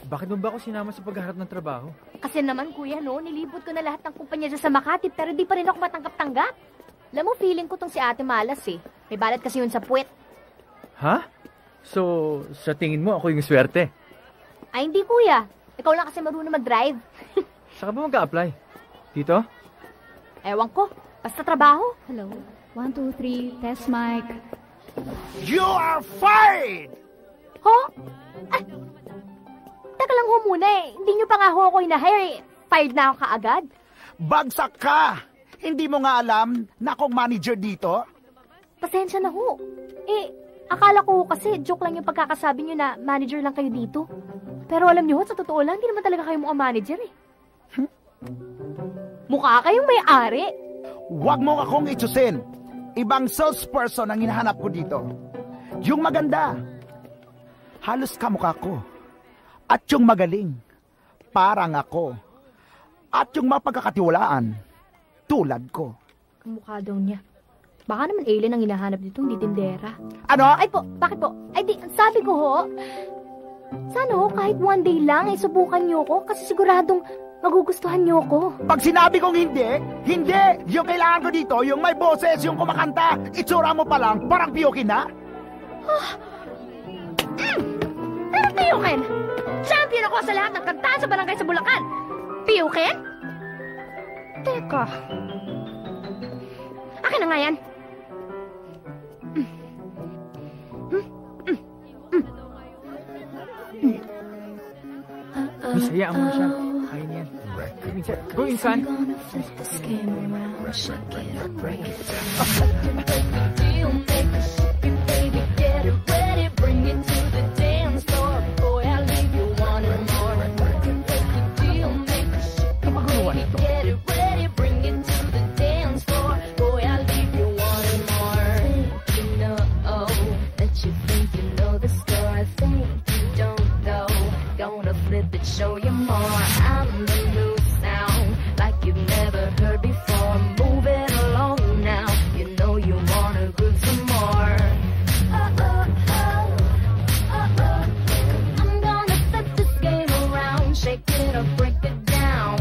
Bakit mo ba ako sinama sa paghahanap ng trabaho? Kasi naman, kuya, no, nilibot ko na lahat ng kumpanya dyan sa Makati, pero di pa rin ako matanggap-tanggap. Alam mo, feeling ko tong si ate malas eh. May balat kasi yun sa puwet. Ha? So, sa tingin mo, ako yung swerte? Ay, hindi, kuya. Ikaw lang kasi marunong mag-drive. Saka ba mag-a-apply? Dito? Ewan ko. Basta trabaho. Hello. 1, 2, 3. Test mic. You are fired! Ho? Ah, taka lang ho muna eh. Hindi nyo pa nga ho ako hina-hire eh. Fired na ako kaagad. Bagsak ka! Hindi mo nga alam na akong manager dito? Pasensya na ho. Eh, akala ko ho kasi joke lang yung pagkakasabi nyo na manager lang kayo dito. Pero alam nyo ho, sa totoo lang, hindi naman talaga kayo mukhang manager eh. Mukha kayong may-ari. Huwag mo akong itsusin. Ibang salesperson ang hinahanap ko dito. Yung maganda. Halos kamukha ko. At yung magaling. parang ako. At yung mapagkakatiwalaan, tulad ko. Kamukha daw niya. Baka naman alien ang hinahanap dito, hindi tindera. Ano? Ay po, bakit po? Ay di, sabi ko ho, sana ho, kahit one day lang, ay subukan niyo ko kasi siguradong magugustuhan niyo ko. Pag sinabi kong hindi, hindi! Yung kailangan ko dito, yung may boses, yung kumakanta. Itsura mo pa lang, parang piyokin na. Pero piyukin! Champion ako sa lahat ng kanta sa barangay sa Bulacan! Piyukin? Teka. Akin na nga yan. Miss, hayaan mo na siya. Kaya niyan. Minsan, go insan. Show you more. I'm the new sound, like you've never heard before. Move it along now. You know you wanna groove some more. I'm gonna flip this game around, shake it up, break it down.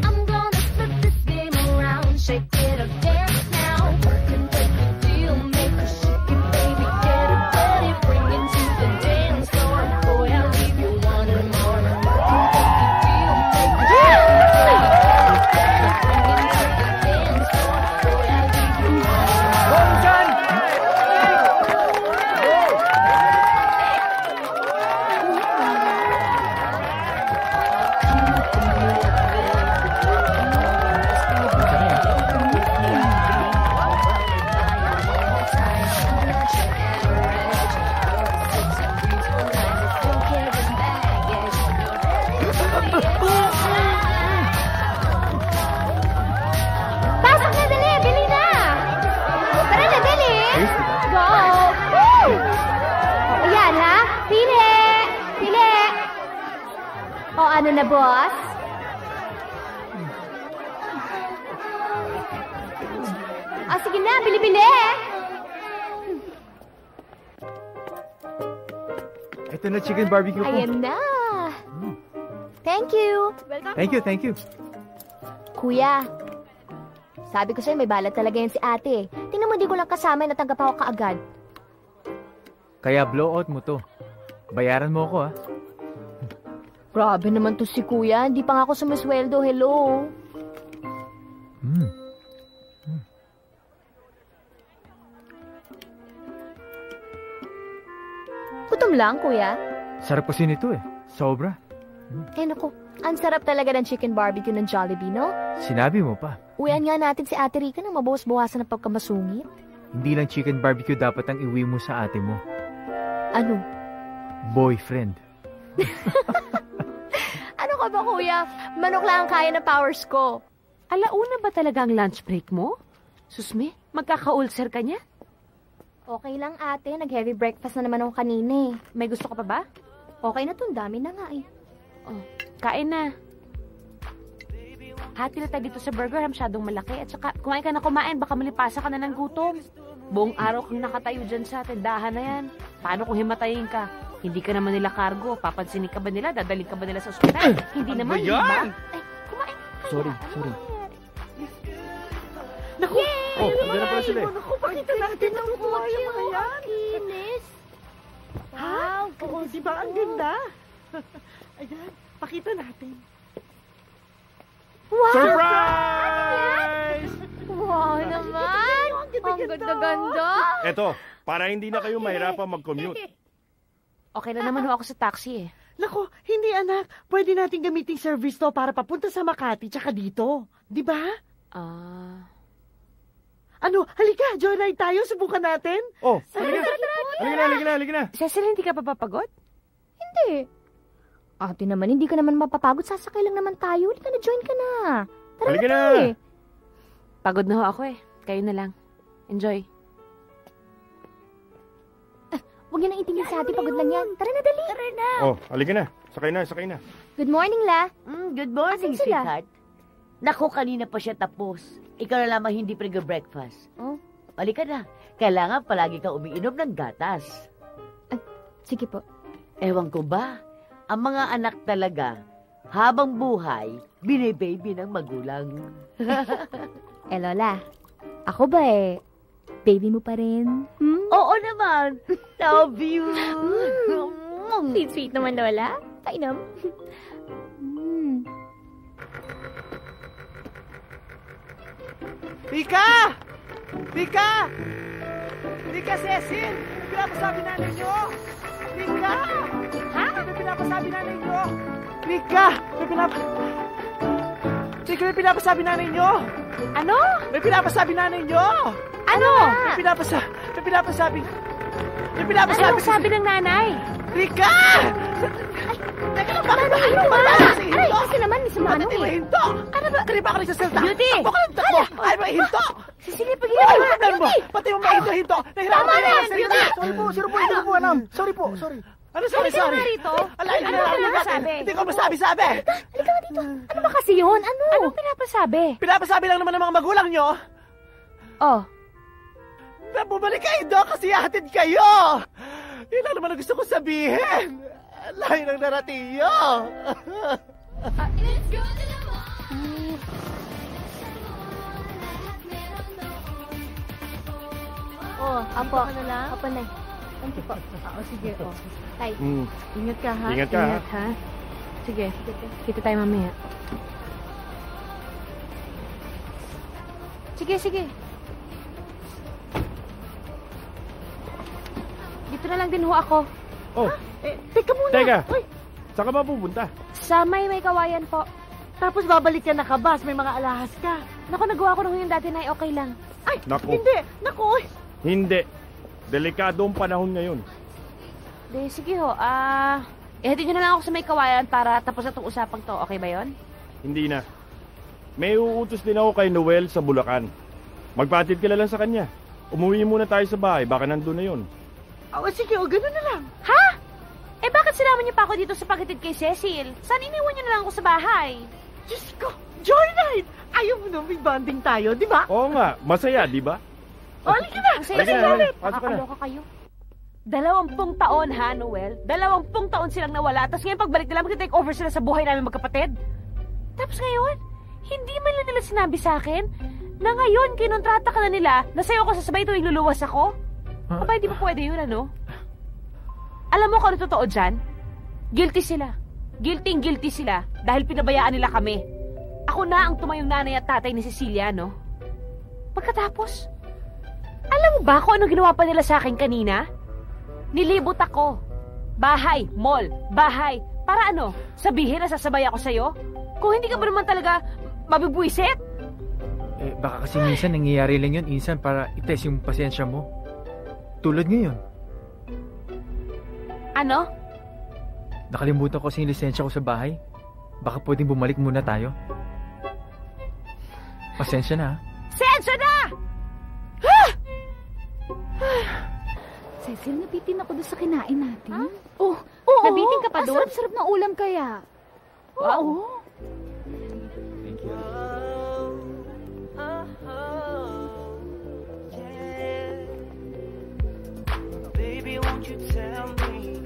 I'm gonna flip this game around, shake it up, dance now. Can take the deal, make a shake it, baby, get it ready, bring it to the dance floor. Boy, I'll leave you wanting more. Can take the deal, make a shake it, bring it to the dance floor. Boy, I'll leave you wanting more. Pasok na, dali! Bili na! Tara na, dali! Go! Woo! Ayan, ha? Pili! Pili! O, ano na, boss? Sige na, bili-bili! Ito na chicken barbecue ko. Ayan na! Thank you! Thank you. Kuya, sabi ko sa'yo may balat talaga yan si ate. Tingnan mo, di ko lang kasama, natanggap ako kaagad. Kaya blowout mo to. Bayaran mo ako, ha? Grabe naman to si kuya, hindi pa nga ako sumisweldo, hello. Gutom lang, kuya. Sarap kasi nito, eh. Sobra. Eh naku, ang sarap talaga ng chicken barbecue ng Jollibee, no? Sinabi mo pa. Uwian nga natin si Ate Rica nang mabawas-bawasan ng pagkamasungit. Hindi lang chicken barbecue dapat ang iwi mo sa ate mo. Ano? Boyfriend. Ano ka ba, kuya? Manok lang ang kaya ng powers ko. Alauna ba talaga ang lunch break mo? Susme, magkaka-ulcer ka niya? Okay lang, ate. Nag-heavy breakfast na naman ako kanina, eh. May gusto ka pa ba? Okay na to, dami na nga, eh. Oh, kain na. Hati na tayo dito sa burger, masyadong malaki. At saka, kumain ka na kumain, baka malipasa ka na ng gutom. Buong araw kang nakatayo dyan sa tindahan na yan. Paano kung himatayin ka? Hindi ka naman nila cargo. Papansinin ka ba nila? Dadaling ka ba nila sa ospital? Hindi naman, di ba? Ay, kumain ka. Sorry. Naku! Oh, nandiyan na pala sila eh. Naku, pakita natin ang buhay yung mga yan. Kinis. Ha? Oo, di ba? Ang ganda. Ayan, pakita natin. Wow! Surprise! Wow naman! Ang ganda-ganda! Eto, para hindi na kayo mahirapan mag-commute. Okay na naman ho ako sa taxi, eh. Naku, hindi anak. Pwede natin gamitin service to para papunta sa Makati tsaka dito. Di ba? Ano, halika, joyride tayo, subukan natin. Oh, halika na. Cecil, hindi ka pa papagod? Hindi. Ate naman, hindi ka naman mapapagod. Sasakay lang naman tayo. Halika na, join ka na. Tara Halika na. eh. Pagod na ho ako, eh. Kayo na lang. Enjoy. Huwag niyo nang itingin sa atin. Pagod lang yan. Tara na, dali. Tara na. Oh, halika na. Sakay na. Good morning, La. Good morning, Asan sila? sweetheart. Naku, kanina pa siya tapos. Ikaw na lamang hindi pre-breakfast. Oh? Halika na. Kailangan palagi ka umiinom ng gatas. Sige po. Ewan ko ba, ang mga anak talaga, habang buhay, binibaby ng magulang. Lola, ako ba baby mo pa rin? Oo naman. Love you. Sweet naman, Lola. Painom. Rika! Rika, Cecil! Pinapasabi nanay niyo! Rika! Ha? May pinapasabi nanay niyo! Rika! May pinapasabi nanay niyo! Ano? May pinapasabi nanay niyo! Ano? May pinapasabi... Ano sabi ng nanay? Rika! Teka lang, bakit ba? Aray, kasi naman, Miss Manong Bakit mahinto? Ano ba? Kali ba ako nagsasalta? Beauty! Takbo ka ng takbo! Ay, mahinto! Cecilia, Ano yung problema mo? Pati mo mahinto-hinto! Nahirapan Tama na yan, salita. Beauty! Sorry po, Anam. Sorry po. Ano sorry? Halika nga rito. Alay, Ano ba pinapasabi? Hindi ko masabi-sabi! Halika nga dito. Ano ba kasi yun? Ano? Anong pinapasabi? Pinapasabi lang naman ng mga magulang nyo Oh. na bumalik kayo doon kasi hatid kayo! Yun lang naman ang gusto ko sabihin! Layo ng naratiyo! Apo. Ano lang? Apo na. Thank you po. Sige, Tay. Ingat ka, ha? Ingat ka, ha? Sige, kita tayo mamaya. Sige. Dito na lang din ho ako. Oh, Teka muna. teka. Uy, Saan ka mapupunta? sa may kawayan po. Tapos babalik ka nakabas, may mga alahas ka. Naku, nagawa ko nung yung dati na okay lang. Ay, Naku. hindi. Naku, oy. Hindi. Delikado ang panahon ngayon. Sige ho, ihatid nyo na lang ako sa may kawayan para tapos na itong usapang to. Okay ba yon? Hindi na. May uutos din ako kay Noel sa Bulacan. Magpatid ka na lang sa kanya. Umuwi muna tayo sa bahay, baka nandun na yun. Sige, ganun na lang. Ha? Bakit sinama niyo pa ako dito sa paghatid kay Cecil? Saan iniwan niyo na lang ako sa bahay? Diyos ko, Joyride! Ayaw mo nung may bonding tayo, di ba? Oo nga, masaya, di ba? Halika na! Ang saya Halika na, sila. pasok ka na. Nakakaloka kayo. 20 taon, ha, Noel? 20 taon silang nawala, tapos ngayon pagbalik nila, mag-take over sila sa buhay namin magkapatid. Tapos ngayon, hindi man lang nila sinabi sa akin na ngayon kinontrata ka na nila na sa'yo ako sasabay tuwing luluwas ako. Aba, hindi pa pwede yun, ano? Alam mo kung ano totoo dyan? Guilty sila. Guilty sila dahil pinabayaan nila kami. Ako na ang tumayong nanay at tatay ni Cecilia, no? Pagkatapos, alam mo ba kung ano ginawa pa nila sa akin kanina? Nilibot ako. Bahay, mall, bahay. Para ano? Sabihin na sasabay ako sa'yo? Kung hindi ka ba naman talaga mabibwisit? Baka kasi minsan nangyayari lang yun, insan, para itest yung pasensya mo. Tulad ngayon. Ano? Nakalimutan ko kasi yung lisensya ko sa bahay. Baka pwedeng bumalik muna tayo. Pasensya na, ha? Sensya na! Cecil, nabitin ako doon sa kinain natin. Oo. Nabitin ka pa Ang doon? sarap-sarap ng ulam kaya. Wow. Thank you. Baby, won't you tell me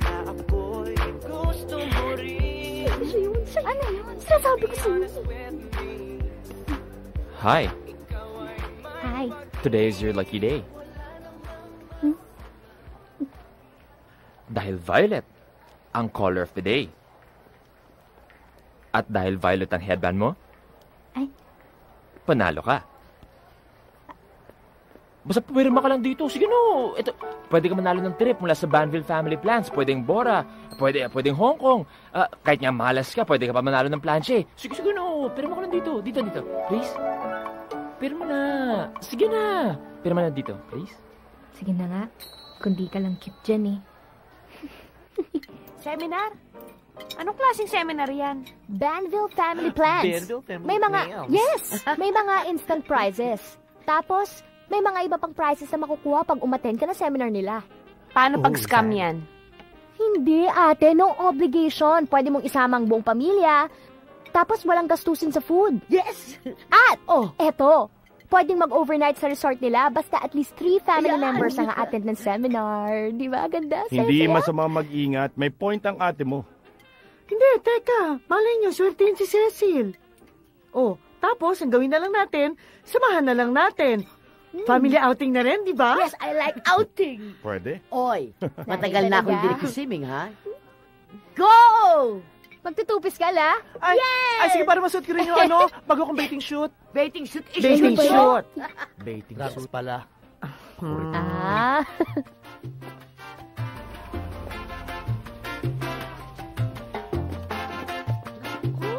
na ako'y gusto mo rin? Ano yun? Sinasabi ko sa'yo. Hi. Hi. Today is your lucky day. Dahil violet ang color of the day. At dahil violet ang headband mo, Ay. panalo ka. Basta pumirma ka lang dito. Sige no. Ito, pwede ka manalo ng trip mula sa Banville Family Plans. Pwedeng Bora. Pwedeng Hong Kong. Kahit nga malas ka, pwede ka pa manalo ng planche. Sige no. Pirma ka lang dito. Dito. Please. Pirma na. Sige na. Pirma na dito. Please. Sige na nga. Kundi ka lang cute dyan eh. Seminar? Anong klaseng seminar yan? Banville Family Plans. Banville Family May mga, Plans. yes, may mga instant prizes. Tapos, May mga iba pang prizes na makukuha pag umattend ka na seminar nila. Paano pag scam yan? Hindi, ate. No obligation. Pwede mong isama ang buong pamilya. Tapos walang gastusin sa food. Yes! At, eto. Pwedeng mag-overnight sa resort nila basta at least 3 family members ang attend ng seminar. Di ba? Ganda. Hindi saya-saya. masama mag-ingat. May point ang ate mo. Hindi, teka. Malay nyo, swertein si Cecil. Tapos, ang gawin na lang natin, samahan na lang natin. Family outing na rin, di ba? Yes, I like outing. Pwede? Oy, matagal na ako Talaga? hindi nagsisiming, ha? Go! Magtutupis ka, la? Ay, sige, para masuot ko rin yung bago kong baiting shoot. Baiting shoot is Baiting shoot. Baiting shoot pala. Ah.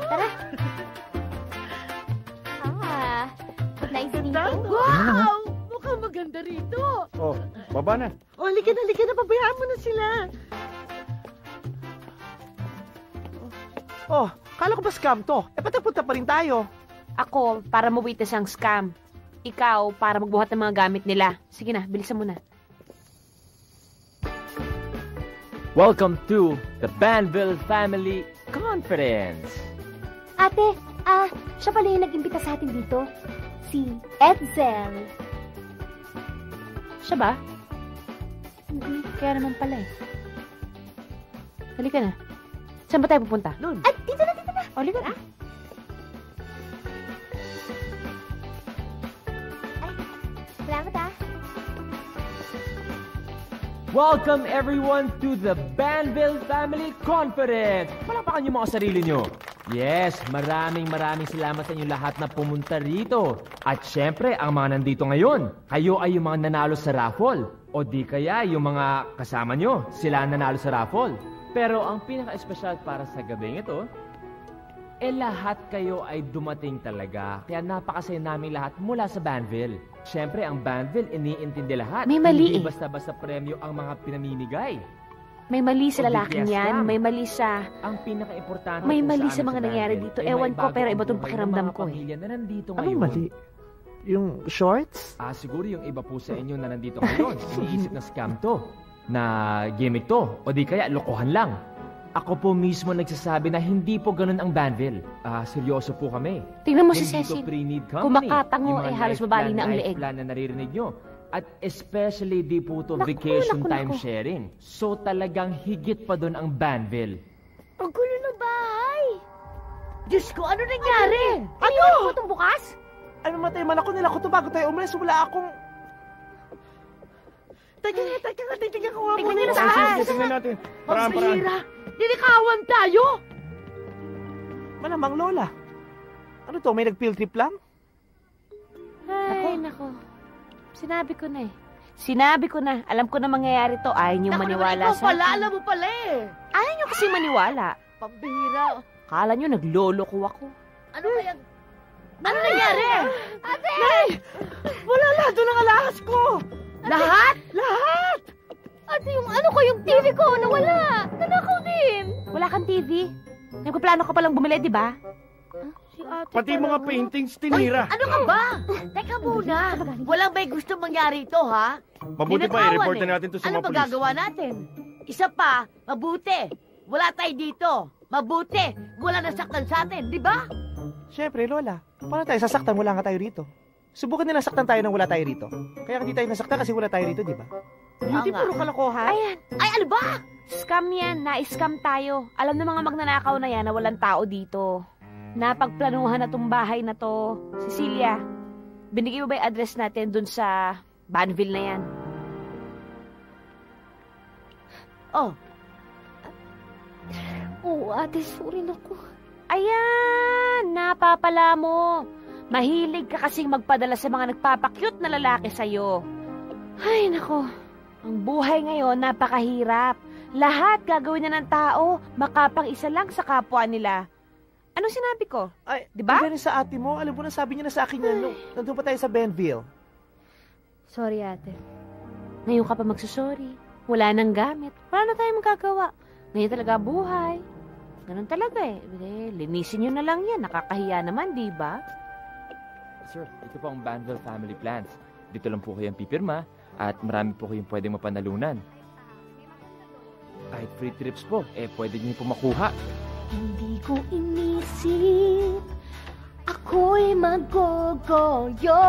Tara. Nice meeting. Wow! Mukhang maganda rito. Baba na. Halika na, pabayaan mo na sila. Kala ko ba scam to? Patagpunta pa rin tayo. Ako, para mawitness ang scam. Ikaw, para magbuhat ng mga gamit nila. Sige na, bilisan mo na. Welcome to the Banville Family Conference. Ate, siya pala yung nag-imbita sa atin dito. Si Edsel. Siya ba? Hindi, kaya naman pala eh. Halika na. Saan ba tayo pupunta? Doon. At dito na. Halika na. Salamat Welcome everyone to the Banville Family Conference. Palakpakan niyo mga sarili niyo. Yes, maraming salamat sa inyo lahat na pumunta rito. At syempre, ang mga nandito ngayon, kayo ay yung mga nanalo sa raffle. O di kaya yung mga kasama nyo, sila ang nanalo sa raffle. Pero ang pinaka-espesyal para sa gabing ito, lahat kayo ay dumating talaga. Kaya napakasaya namin lahat mula sa Banville. Siyempre, ang Banville, iniintindi lahat. May mali Hindi eh. basta-basta premyo ang mga pinamimigay. May mali sa O di lalaking kaya yan. scam. May mali sa... Ang pinaka-importante May kung mali saan sa mga sa nangyari Banville, dito. may Ewan ko, bago pero ang iba itong buhay ng pakiramdam mga ko eh. pamilya na nandito Anong ngayon. mali? Yung shorts? Siguro yung iba po sa inyo na nandito ngayon, iniisip na scam to, na gimmick to, o di kaya lokohan lang. Ako po mismo nagsasabi na hindi po ganun ang Banville. Seryoso po kami. Tingnan mo si Hindi Cecil. to pre-need company. Kumakatango Yung mga eh, halos life mabali plan, na ang life leeg. plan na naririnig nyo. At especially di po to Naku, vacation naku, time naku. sharing. So talagang higit pa doon ang Banville. Ang gulo ng bahay. Diyos ko, ano nangyari? Iniwan mo itong bukas? Ano matay man ako nila ko to bago tayo umalis. Wala akong... Teka nga, tingnan ko nga Tingnan muna niyo yung na taas. taas. Tingnan natin. Ang sira. Ninikawan tayo. Malamang lola. Ano to, may nag-field trip lang? Ay, nako. Sinabi ko na eh. Sinabi ko na. Alam ko na mangyayari to. Ayaw niyong maniwala Ikaw sa pala, alam mo pala eh. Ayaw niyo kasi maniwala. Pambihira. Kala niyo nagloloko ako. Ano kaya? Ano nangyari? Ate! Wala lahat doon ang alahas ko. Lahat? Lahat! Ate, yung TV ko, nawala. Nanakaw din. Wala kang TV? Nagpaplano ka palang bumili, di ba? Si ate Pati mga paintings tinira. Ano ka ba? Teka muna. Walang may gusto mangyari ito, ha? Mabuti pa, Ninakawan i-report eh. na natin to sa Ano mga polis. magagawa natin? Isa pa, mabuti. Wala tayo dito. Mabuti. Wala nasaktan sa atin, di ba? Siyempre, lola. Paano tayo sasaktan? Wala nga tayo rito. Subukan nila saktan tayo nang wala tayo rito. Kaya hindi tayo nasaktan kasi wala tayo rito, di ba? Hindi nga. puro kalokohan. Ayan. Ay, ano ba? Scam yan. Na-scam tayo. Alam ng mga magnanakaw na yan na walang tao dito. Napagplanuhan na tong bahay na to. Cecilia, binigay mo ba yung address natin dun sa Banville na yan? Oh, Oo, ate, sorry na ko. Ayan! Napapala mo. Mahilig ka kasing magpadala sa mga nagpapakyut na lalaki sa'yo. Ay, nako. Ang buhay ngayon, napakahirap. Lahat gagawin na ng tao, makapang-isa lang sa kapwa nila. Anong sinabi ko? Ay, diba? Ganun sa ate mo, alam mo na sabi niya na sa akin yan. Nandun pa tayo sa Benville. Sorry, ate. Ngayon ka pa magsusorry. Wala nang gamit. Wala na tayong magagawa. Ngayon talaga buhay. Ganun talaga eh. Linisin nyo na lang yan. Nakakahiya naman, di ba? Sir, ito po ang Banville Family Plans. Dito lang po kayong pipirma at marami po kayong pwedeng mapanalunan. Kahit free trips po, pwede niyo po makuha. Hindi ko inisip, ako'y maggogoyo.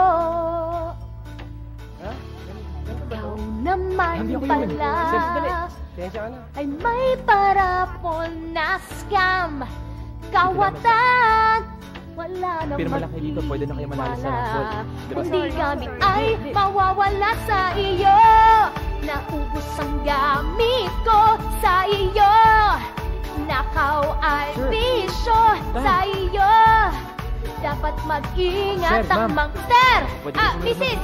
Ikaw naman pala ay may parapon na scam. Kawatan, wala namang Pirma lang kayo dito, pwede na kayo manalo sa raffle. Diba? Hindi gamit ay mawawala sa iyo. Naubos ang gamit ko sa iyo. Nakaw ay bisyo sa iyo. Dapat mag-ingat Sir, ang ma'am. Sir! Pwede ko Mrs.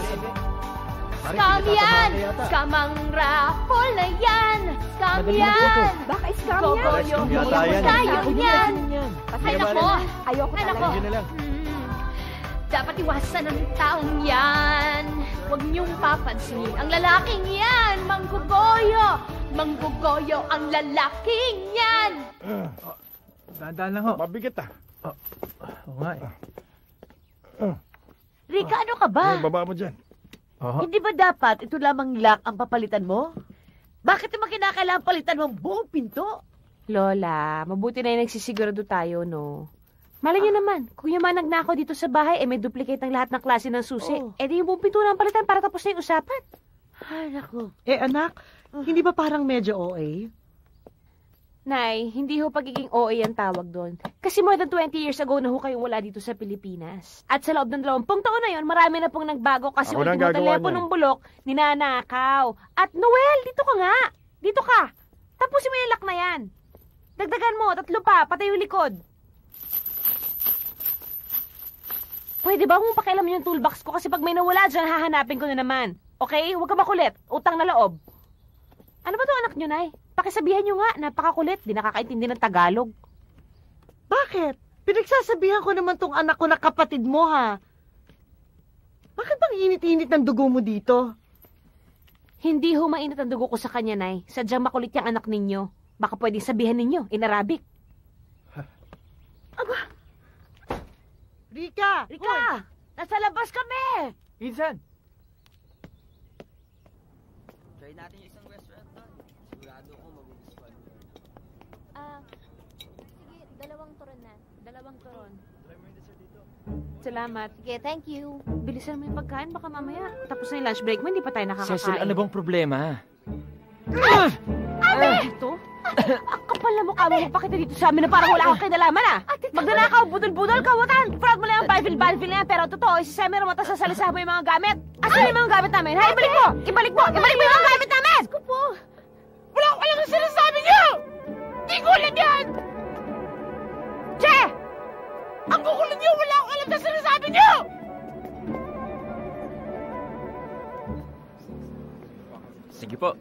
Scam yan! Scam ang raffle na yan! Scam Madali na po to. yan! Baka scam yan. Gogoyo Yata yan. tayo yan! Ay Hindi nako! Ayoko Ay nako! talaga. Yun na lang. Dapat iwasan ng taong yan. Huwag niyong papansinin ang lalaking yan. Manggugoyo. Manggugoyo ang lalaking yan. Dahan-dahan lang ho. Mabigat ah. Oo nga eh. Rika, ano ka ba? Baba mo dyan. Hindi ba dapat ito lamang lock ang papalitan mo? Bakit naman kinakailangan palitan mo ang buong pinto? Lola, mabuti na yung nagsisigurado tayo, no? Malay niyo naman, kung yung mga nagnakaw dito sa bahay, may duplicate ng lahat ng klase ng susi. Di yung buong pinto na ang palitan para tapos na yung usapan. Ay, naku. Anak, hindi ba parang medyo OA? Nay, hindi ho pagiging OA ang tawag doon. Kasi more than 20 years ago na ho kayong wala dito sa Pilipinas. At sa loob ng 20 taon na yon, marami na pong nagbago kasi Ako na ang ultimo gagawa teleponong niyan. bulok, ninanakaw. At Noel, dito ka nga. Dito ka. Tapusin mo yung lock na yan. Dagdagan mo, 3 pa, patay yung likod. Pwede ba kung pakialaman yung toolbox ko kasi pag may nawala dyan, hahanapin ko na naman. Okay? Huwag ka makulit. Utang na loob. Ano ba to anak nyo, Nay? Pakisabihan nyo nga, napakakulit. Di nakakaintindi ng Tagalog. Bakit? Pinagsasabihan ko naman tong anak ko na kapatid mo, ha? Bakit bang init-init ng dugo mo dito? Hindi ho mainit ang dugo ko sa kanya, Nay. Sadyang makulit yung anak ninyo. Baka pwedeng sabihan ninyo, in Arabic. Rika! Rika! Nasa labas kami! Insan! Try natin yung isang restaurant doon. Sigurado ko magugustuhan mo. Sige, 2 turon na. 2 turon. Salamat. Sige, thank you. Bilisan mo yung pagkain, baka mamaya. Tapos na yung lunch break mo, hindi pa tayo nakakakain. Cecil, ano bang problema? Dito? Ang kapal na mukha mo, magpakita dito sa amin na parang wala kang kinalaman, ah. Magnanakaw, budol-budol, kawatan. Fraud mo lang yung Balvin na yan, pero totoo, si Semi Ramata sasalisahan mo yung mga gamit. Asan yung mga gamit namin? Ha, ibalik mo! Ibalik mo! Ibalik mo yung mga gamit namin! Ko po. Wala ko alam ang sinasabi niyo! Di ko ulit yan! Che! Ang kukulit niyo, wala ko alam sa sinasabi niyo! Sige po.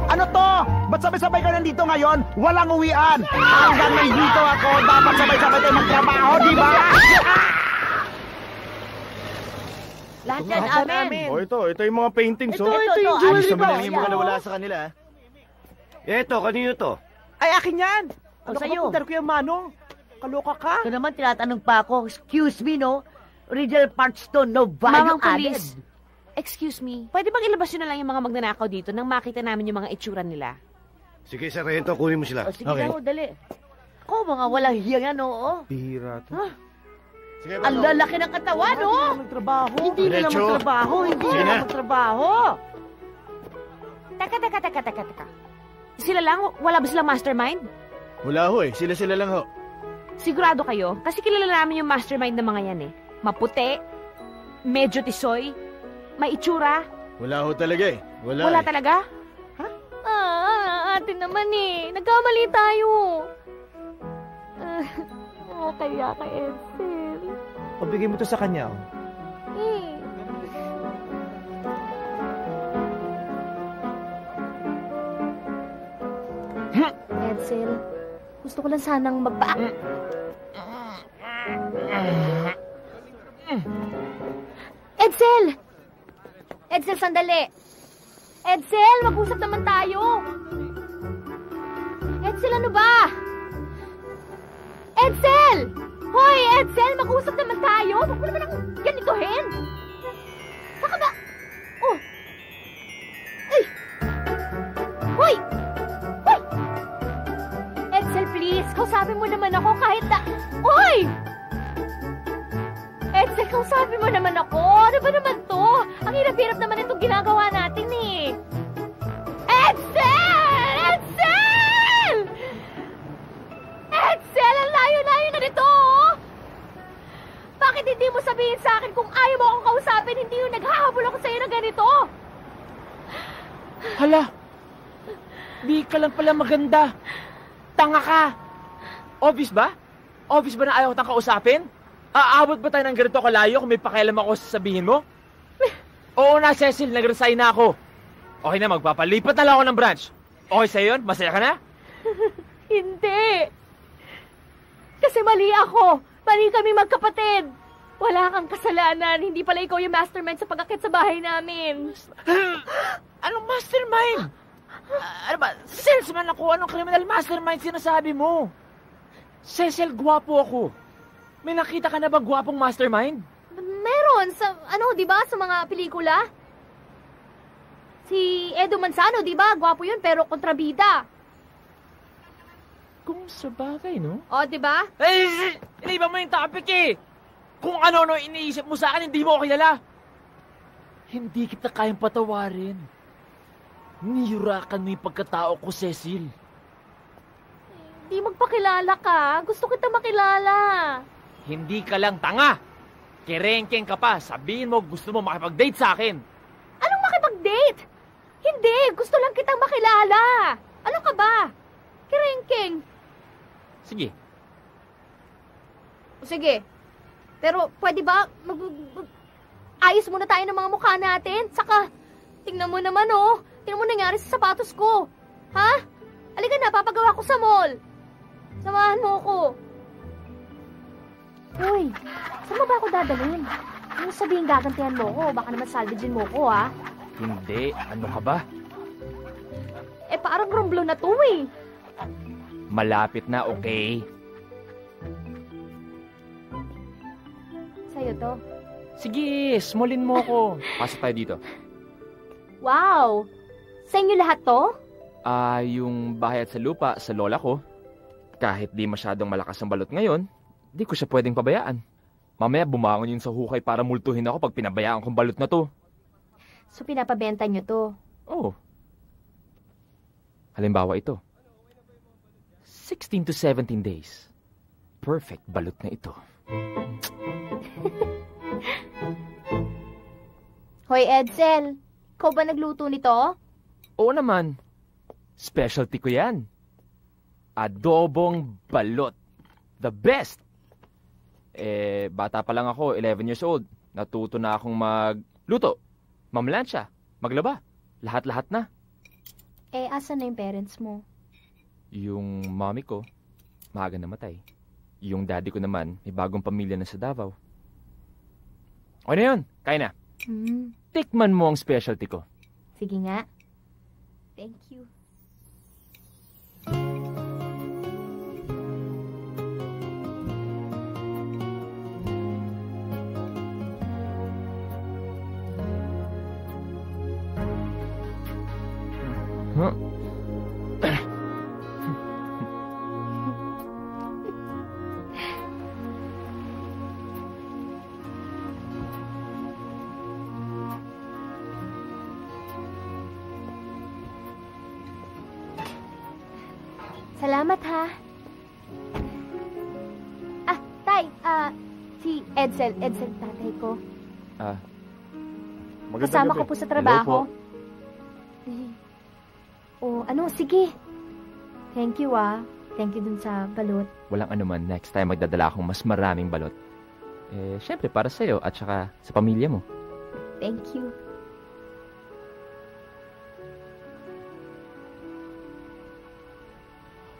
Ano to? Ba't sabay-sabay ka nandito ngayon? Walang uwian. Hanggang nandito ako, dapat sabay-sabay tayo magtrabaho, di ba? Lahat yan amin. Ito yung mga paintings, Ito yung jewelry Gusto mo box. na yung mga nawala sa kanila. Eto, kanino to? Ay, akin yan! O, Ano ka sa'yo? ba, Pundar Kuya Manong? Kaloka ka? Ito naman, tinatanong pa ako, excuse me, no? Original parts to, no value Mamang added. police. Excuse me, pwede bang ilabas nyo na lang yung mga magnanakaw dito nang makita namin yung mga itsura nila? Sige, Sargento, kunin mo sila. O, sige na, dali. Ako, mga walang hiya yan, oo. Bihira to. Ang lalaki ng katawan, no? Magtrabaho. Hindi nila Diretso. magtrabaho. Hindi Sige nila na. magtrabaho. Teka. Sila lang? Wala ba silang mastermind? Wala ho eh. Sila-sila lang ho. Sigurado kayo? Kasi kilala namin yung mastermind ng mga yan eh. Maputi, medyo tisoy, may itsura. Wala ho talaga eh. Wala talaga? Ate naman eh. Nagkamali tayo. Kaya ka, Edsel. Pabigay mo to sa kanya. Oh. Edsel, Gusto ko lang sanang Edsel! Edsel, sandali! Edsel, mag-usap naman tayo! Edsel, ano ba? Edsel! Hoy, Edsel, mag-usap naman tayo! Huwag mo naman ang ganituhin! Saka ba? Oh! Ay! Hoy! Hoy! Edsel, please, kausapin mo naman ako kahit na... Hoy! Edsel, kausapin mo naman ako. Ano ba naman to? Ang hirap-hirap naman itong ginagawa natin eh. Edsel! Edsel! Edsel, ang layo-layo na nito, oh! Bakit hindi mo sabihin sa akin kung ayaw mo akong kausapin, hindi yung naghahabol ako sa'yo na ganito? Hala! Di ka lang pala maganda. Tanga ka! Obvious ba? Obvious ba na ayaw kitang kausapin? Aabot ba tayo ng ganito kalayo kung may pakialam ako sa sabihin mo? Oo na, Cecil, nag-resign na ako. Okay na, magpapalipat na lang ako ng branch. Okay sa'yo yun? Masaya ka na? Hindi. Kasi mali ako. Mali kami magkapatid. Wala kang kasalanan. Hindi pala ikaw yung mastermind sa pag-akit sa bahay namin. Anong mastermind? Ano ba? Salesman ako. Anong criminal mastermind sinasabi mo? Cecil, gwapo ako. May nakita ka na ba gwapong mastermind? Meron. Sa, di ba? Sa mga pelikula. Si Edo Manzano, di ba? Gwapo yun, pero kontrabida. Kung sa bagay, no? O, di ba? Eh, iniba mo yung topic eh. Kung ano-ano iniisip mo sa akin, hindi mo ako kilala. Hindi kita kayang patawarin. Niyurakan mo yung pagkatao ko, Cecil. Hindi magpakilala ka. Gusto kita makilala. Hindi ka lang tanga. Kerengkeng ka pa. Sabihin mo gusto mo makipag-date sa akin. Anong makipag-date? Hindi. Gusto lang kitang makilala. Ano ka ba? Kerengkeng. Sige. Sige. Pero pwede ba ayos muna tayo ng mga mukha natin? Saka, tingnan mo naman oh. Tingnan mo nangyari sa sapatos ko. Ha? Halika na, papagawa ko sa mall. Samahan mo ko. Hoy, saan mo ba ako dadalhin? Ano sabihin gagantihan mo ko? Baka naman salvagin mo ko, ha? Hindi. Ano ka ba? Eh, parang grumblo na to, eh. Malapit na, okay? Sa'yo to. Sige, smallin mo ko. Pasok tayo dito. Wow! Sa inyo lahat to? Yung bahay at sa lupa sa lola ko. Kahit di masyadong malakas ang balot ngayon, di ko siya pwedeng pabayaan. Mamaya bumangon yun sa hukay para multuhin ako pag pinabayaan kong balot na to. So pinapabenta nyo to? Oo. Halimbawa ito. 16 to 17 days. Perfect balot na ito. Hoy, Edsel. Ikaw ba nagluto nito? Oo naman. Specialty ko yan. Adobong balot. The best! Bata pa lang ako, 11 years old. Natuto na akong magluto, mamlansya, maglaba. Lahat-lahat na. Asan na yung parents mo? Yung mommy ko, maaga namatay. Yung daddy ko naman, may bagong pamilya na sa Davao. Okay na yun, kaya na. Tikman mo ang specialty ko. Sige nga. Thank you. Huh? Salamat ha. Tay, si Edsel tatay ko. Kasama ko po sa trabaho. Sige. Thank you Thank you dun sa balot. Walang anuman, next time magdadala akong mas maraming balot. Syempre para sa'yo at saka sa pamilya mo. Thank you.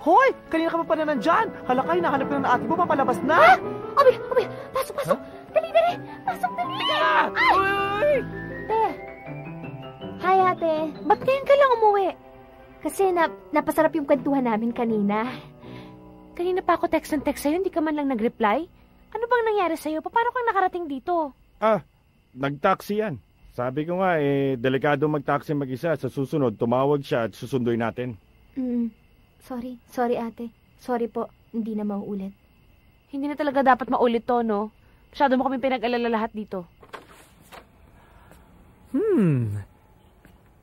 Hoy! Kanina ka pa na nandyan! Hala ka, hinahanap ka ng ate mo, papalabas na! Obi! Pasok! Dali! Pasok, dali! Ay! Te! Hi, ate. Ba't ngayon ka lang umuwi? Kasi napasarap yung kwentuhan namin kanina. Kanina pa ako text sa'yo, hindi ka man lang nag-reply? Ano bang nangyari sa'yo? Paano kang nakarating dito? Nag-taxi yan. Sabi ko nga, delikado mag-taxi mag-isa. Sa susunod, tumawag siya at susunduin natin. Sorry ate. Sorry po, hindi na mauulit. Hindi na talaga dapat maulit to, no? Masyado mo kami pinag-alala lahat dito.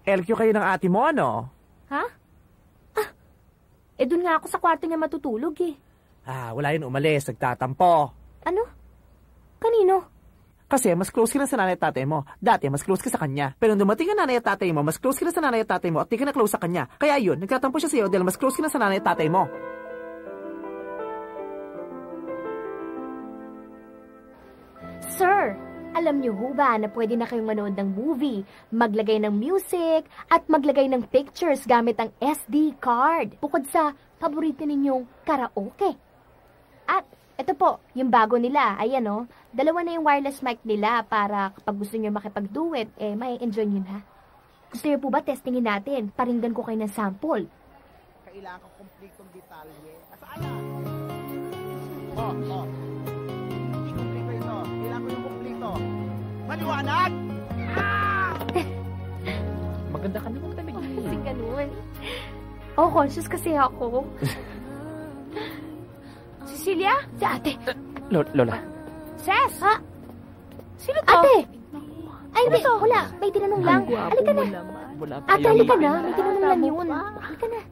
LQ kayo ng ate mo, ano? Ha? Dun nga ako sa kwarto niya matutulog eh. Wala yun umalis, nagtatampo. Ano? Kanino? Kasi mas close ka na sa nanay at tatay mo. Dati, mas close ka sa kanya. Pero nung dumating ang nanay at tatay mo, mas close ka na sa nanay at tatay mo at di ka na close sa kanya. Kaya yun, nagtatampo siya sa'yo dahil mas close ka na sa nanay at tatay mo. Sir, alam niyo ho ba na pwede na kayong manood ng movie, maglagay ng music, at maglagay ng pictures gamit ang SD card. Bukod sa paborito ninyong karaoke. At ito po, yung bago nila. Ayan o, 2 na yung wireless mic nila para kapag gusto niyo makipag-duet, may enjoy nyo na. Gusto niyo po ba testingin natin? Paringgan ko kayo ng sample. Kailangan ko kompletong detalye. Saan na? Hindi kompleto ito. Kailangan ko yung kompleto. Maliwanag! Maganda ka naman talaga. Kasi ganun. Conscious kasi ako. Cecilia? Si ate. Lola. Ses! Ha? Sino to? Ate! Ay, hindi. Wala. May tinanong lang. Halika na. Ate, halika na. May tinanong lang yun. Halika na.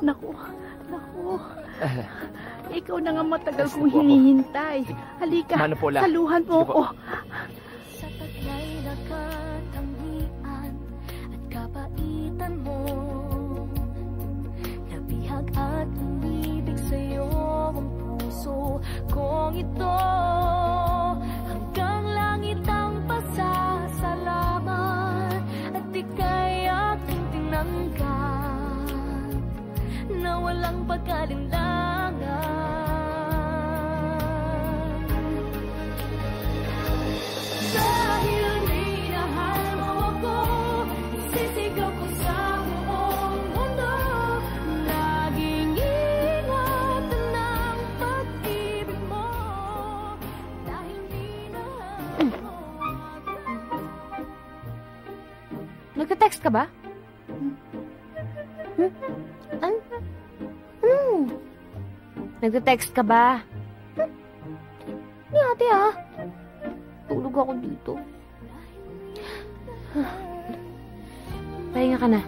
Naku. Ikaw na nga matagal kong hinihintay. Halika, saluhan mo ako. Sa taglay na katangian at kapaitan mo, nabihag at umibig sa'yo ang puso kong ito. Hanggang langit ang pasasalamat at ika'y aking tinanggap na walang pagkalinlangan. Dahil minahal mo ako, isisigaw ko sa buong mundo. Laging ingatan ng pag-ibig mo. Dahil minahal mo ako. Nagka-text ka ba? Nagte-text ka ba? Ni ate tulog ako dito. Pahinga ka na.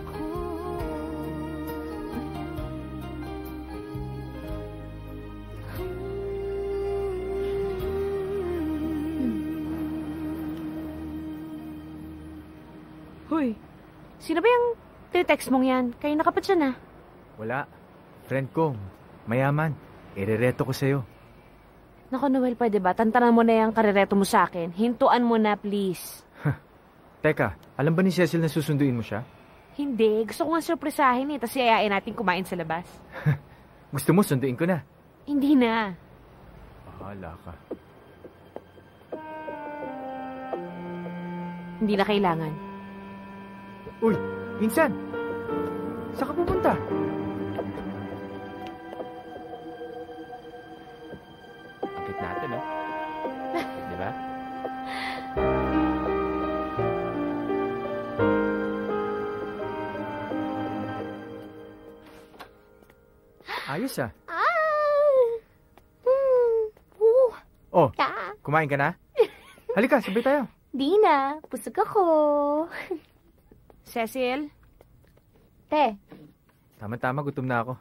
Hoy, sino ba yung text mong yan? Kayo nakapat siya na. Wala. Friend ko. Mayaman. Irereto ko sa'yo. Naku, Noel, pwede ba? Tantanan mo na yung karireto mo sa akin. Hintuan mo na, please. Teka, alam ba ni Cecil na susunduin mo siya? Hindi. Gusto ko nga surpresahin tapos iayain natin kumain sa labas. Gusto mo, sunduin ko na. Hindi na. Bahala ka. Hindi na kailangan. Uy, Insan! Saan ka pupunta? Bakit natin, no? Di ba? Ayos Oh, kumain ka na? Halika, sabay tayo. Di na, pusog ako. Cecil? Te. Tama-tama, gutom na ako.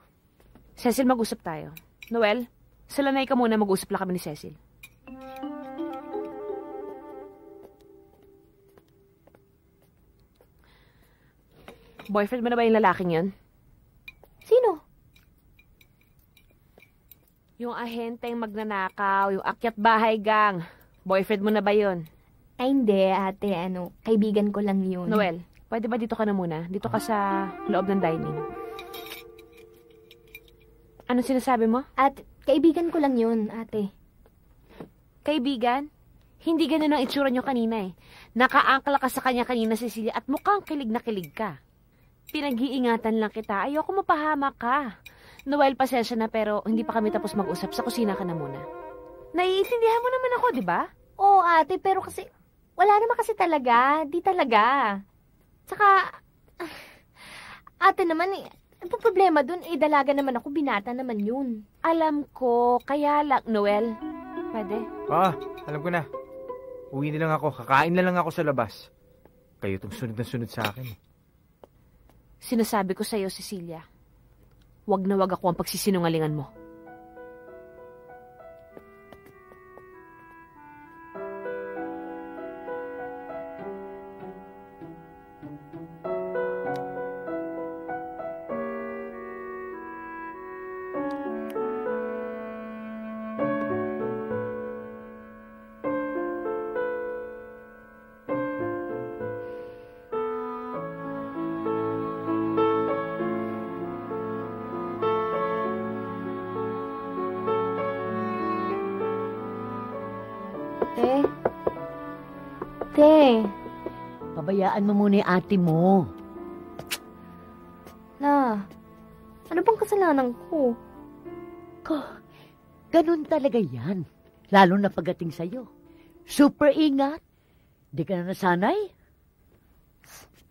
Cecil, mag-usap tayo. Noel, salanay ka muna, mag-usap lang kami ni Cecil. Boyfriend mo na ba yung lalaking yun? Sino? Yung ahenteng magnanakaw, yung akyat bahay gang. Boyfriend mo na ba yun? Ay, hindi, ate. Kaibigan ko lang yun. Noel, pwede ba dito ka na muna? Dito ka sa loob ng dining. Ano sinasabi mo? At kaibigan ko lang yun, ate. Kaibigan? Hindi ganun ang itsura nyo kanina eh. Nakaangkla ka sa kanya kanina, Cecilia, at mukhang kilig na kilig ka. Pinag-iingatan lang kita. Ayoko mapahamak ka. Noel, pasensya na pero hindi pa kami tapos mag-usap. Sa kusina ka na muna. Naiintindihan mo naman ako, di ba? Oo, ate, pero kasi wala naman kasi talaga. Di talaga. Tsaka, ate naman eh, ang problema dun, dalaga naman ako, binata naman yun. Alam ko, kaya lang, Noel, pwede? Alam ko na. Uwi na lang ako, kakain na lang ako sa labas. Kayo itong sunod na sunod sa akin. Sinasabi ko sa'yo, Cecilia, wag na wag ako ang pagsisinungalingan mo. Te. Pabayaan mo muna yung ate mo. Ano bang kasalanan ko? Ganun talaga yan. Lalo na pagdating sa'yo. Super ingat. Di ka na nasanay?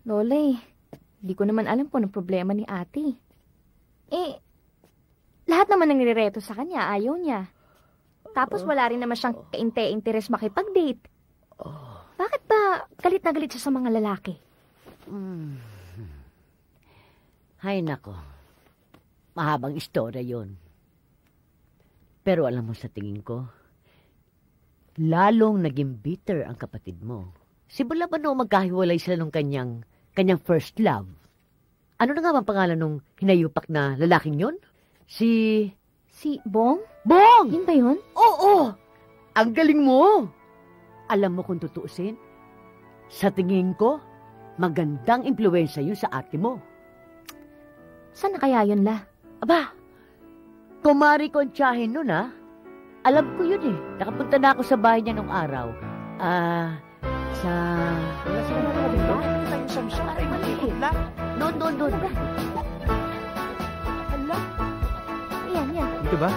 Lola, hindi ko naman alam kung anong problema ni ate. Lahat naman ng nirereto sa kanya, ayaw niya. Tapos wala rin naman siyang kainte-interes makipag-date. Bakit ba galit na galit siya sa mga lalaki? Hay nako. Mahabang istorya yon. Pero alam mo sa tingin ko, lalong naging bitter ang kapatid mo. Simula ba noong magkahiwalay sila nung kanyang first love? Ano na nga bang pangalan nung hinayupak na lalaking yon? Si Bong? Bong! Yun ba yun? Oo! Ang galing mo! Alam mo kung tutuusin, sa tingin ko, magandang impluwensya yun sa ate mo. Saan na kaya yun, La? Aba, kumari ko ang tiyahin nun, ha? Alam ko yun eh. Nakapunta na ako sa bahay niya nung araw. Doon. Hala? Yan. Dito ba?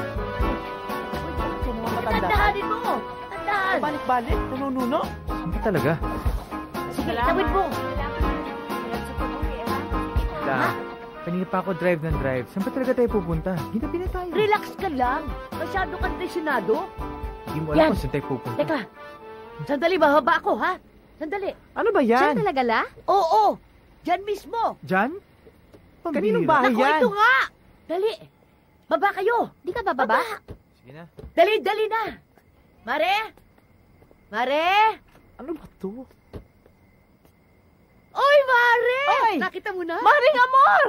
Tandahanin mo! Tandahan! Balik-balik, nununo. Saan ba talaga? Sige, tawid mo! Kanina pa ako drive. Saan ba talaga tayo pupunta? Ginabi na tayo. Relax ka lang. Masyado kang tensyonado. Hindi mo alam kung saan tayo pupunta. Teka, sandali, bababa ako, ha? Sandali. Ano ba yan? Diyan talaga, La? Oo, diyan mismo. Diyan? Kaninong bahay Naku, yan? ito nga! Dali, baba kayo. Di ka bababa? Sige na. Dali na. Mare? Ano ba to? Oy, Mare! Oy! Nakita mo na? Maring Amor!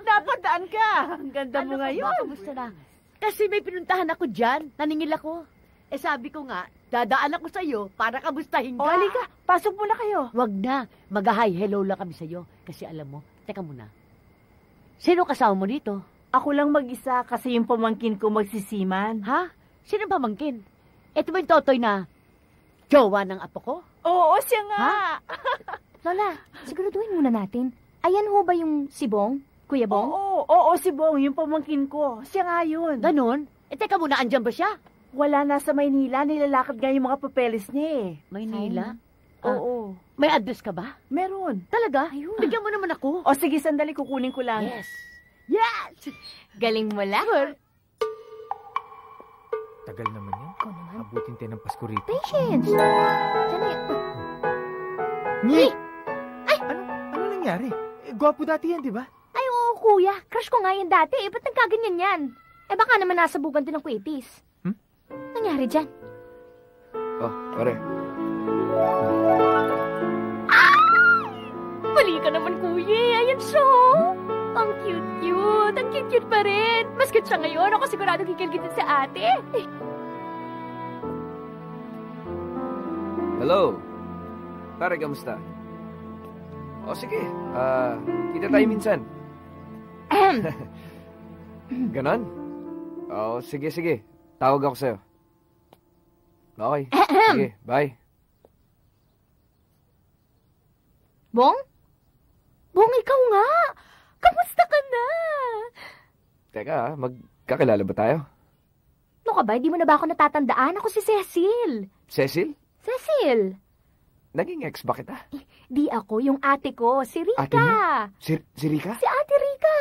Napadaan ka! Ang ganda mo ngayon. Kamusta na? Kasi may pinuntahan ako dyan. Naningil ako. Sabi ko nga, dadaan ako sa'yo para kamustahin ka. Halika, pasok muna kayo. Wag na. Mag-hi, hello lang kami sa'yo. Kasi alam mo, teka muna. Sino kasama mo dito? Ako lang mag-isa kasi yung pamangkin ko magsisiman. Ha? Sino pamangkin? Ito ba yung totoy na jowa ng apo ko? Oo, siya nga. Ha? Lola, siguraduhin muna natin. Ayan ho ba yung si Bong? Kuya Bong? Oo, si Bong, yung pamangkin ko. Siya nga yun. Ganon? Teka muna, andyan ba siya? Wala, nasa Maynila. Nilalakad nga yung mga papeles niya eh. Maynila? Oo. May address ka ba? Meron. Talaga? Ayun. Bigyan mo naman ako. O sige, sandali, kukunin ko lang. Yes! Galing mo lang. Tagal naman yan. Abutin tayo ng Pasko rito. Patience! Diyan na yun. Ngi! Ay! Ano nangyari? Gwapo dati yan, di ba? Ay, oo, kuya. Crush ko nga yan dati. Ba't nagkaganyan yan? Baka naman nasa bugan din ng kwitis. Nangyari dyan? Oh, pare. Mali ka naman, kuya. Ayan siya. Ang cute-cute. Ang cute-cute pa rin. Mas cute siya ngayon. Ako sigurado kikilgitin sa ate. Hello. Pare, kamusta? O sige, kita tayo minsan. Ganon? Oo, sige. Tawag ako sa'yo. Okay. Sige, bye. Bong? Bong, ikaw nga! Kamusta ka na? Teka, magkakilala ba tayo? Ano ka ba? Hindi mo na ba ako natatandaan? Ako si Cecil. Cecil? Cecil! Naging ex ba kita? Di ako, yung ate ko, si Rika. Ate mo? Si Rika? Si ate Rika.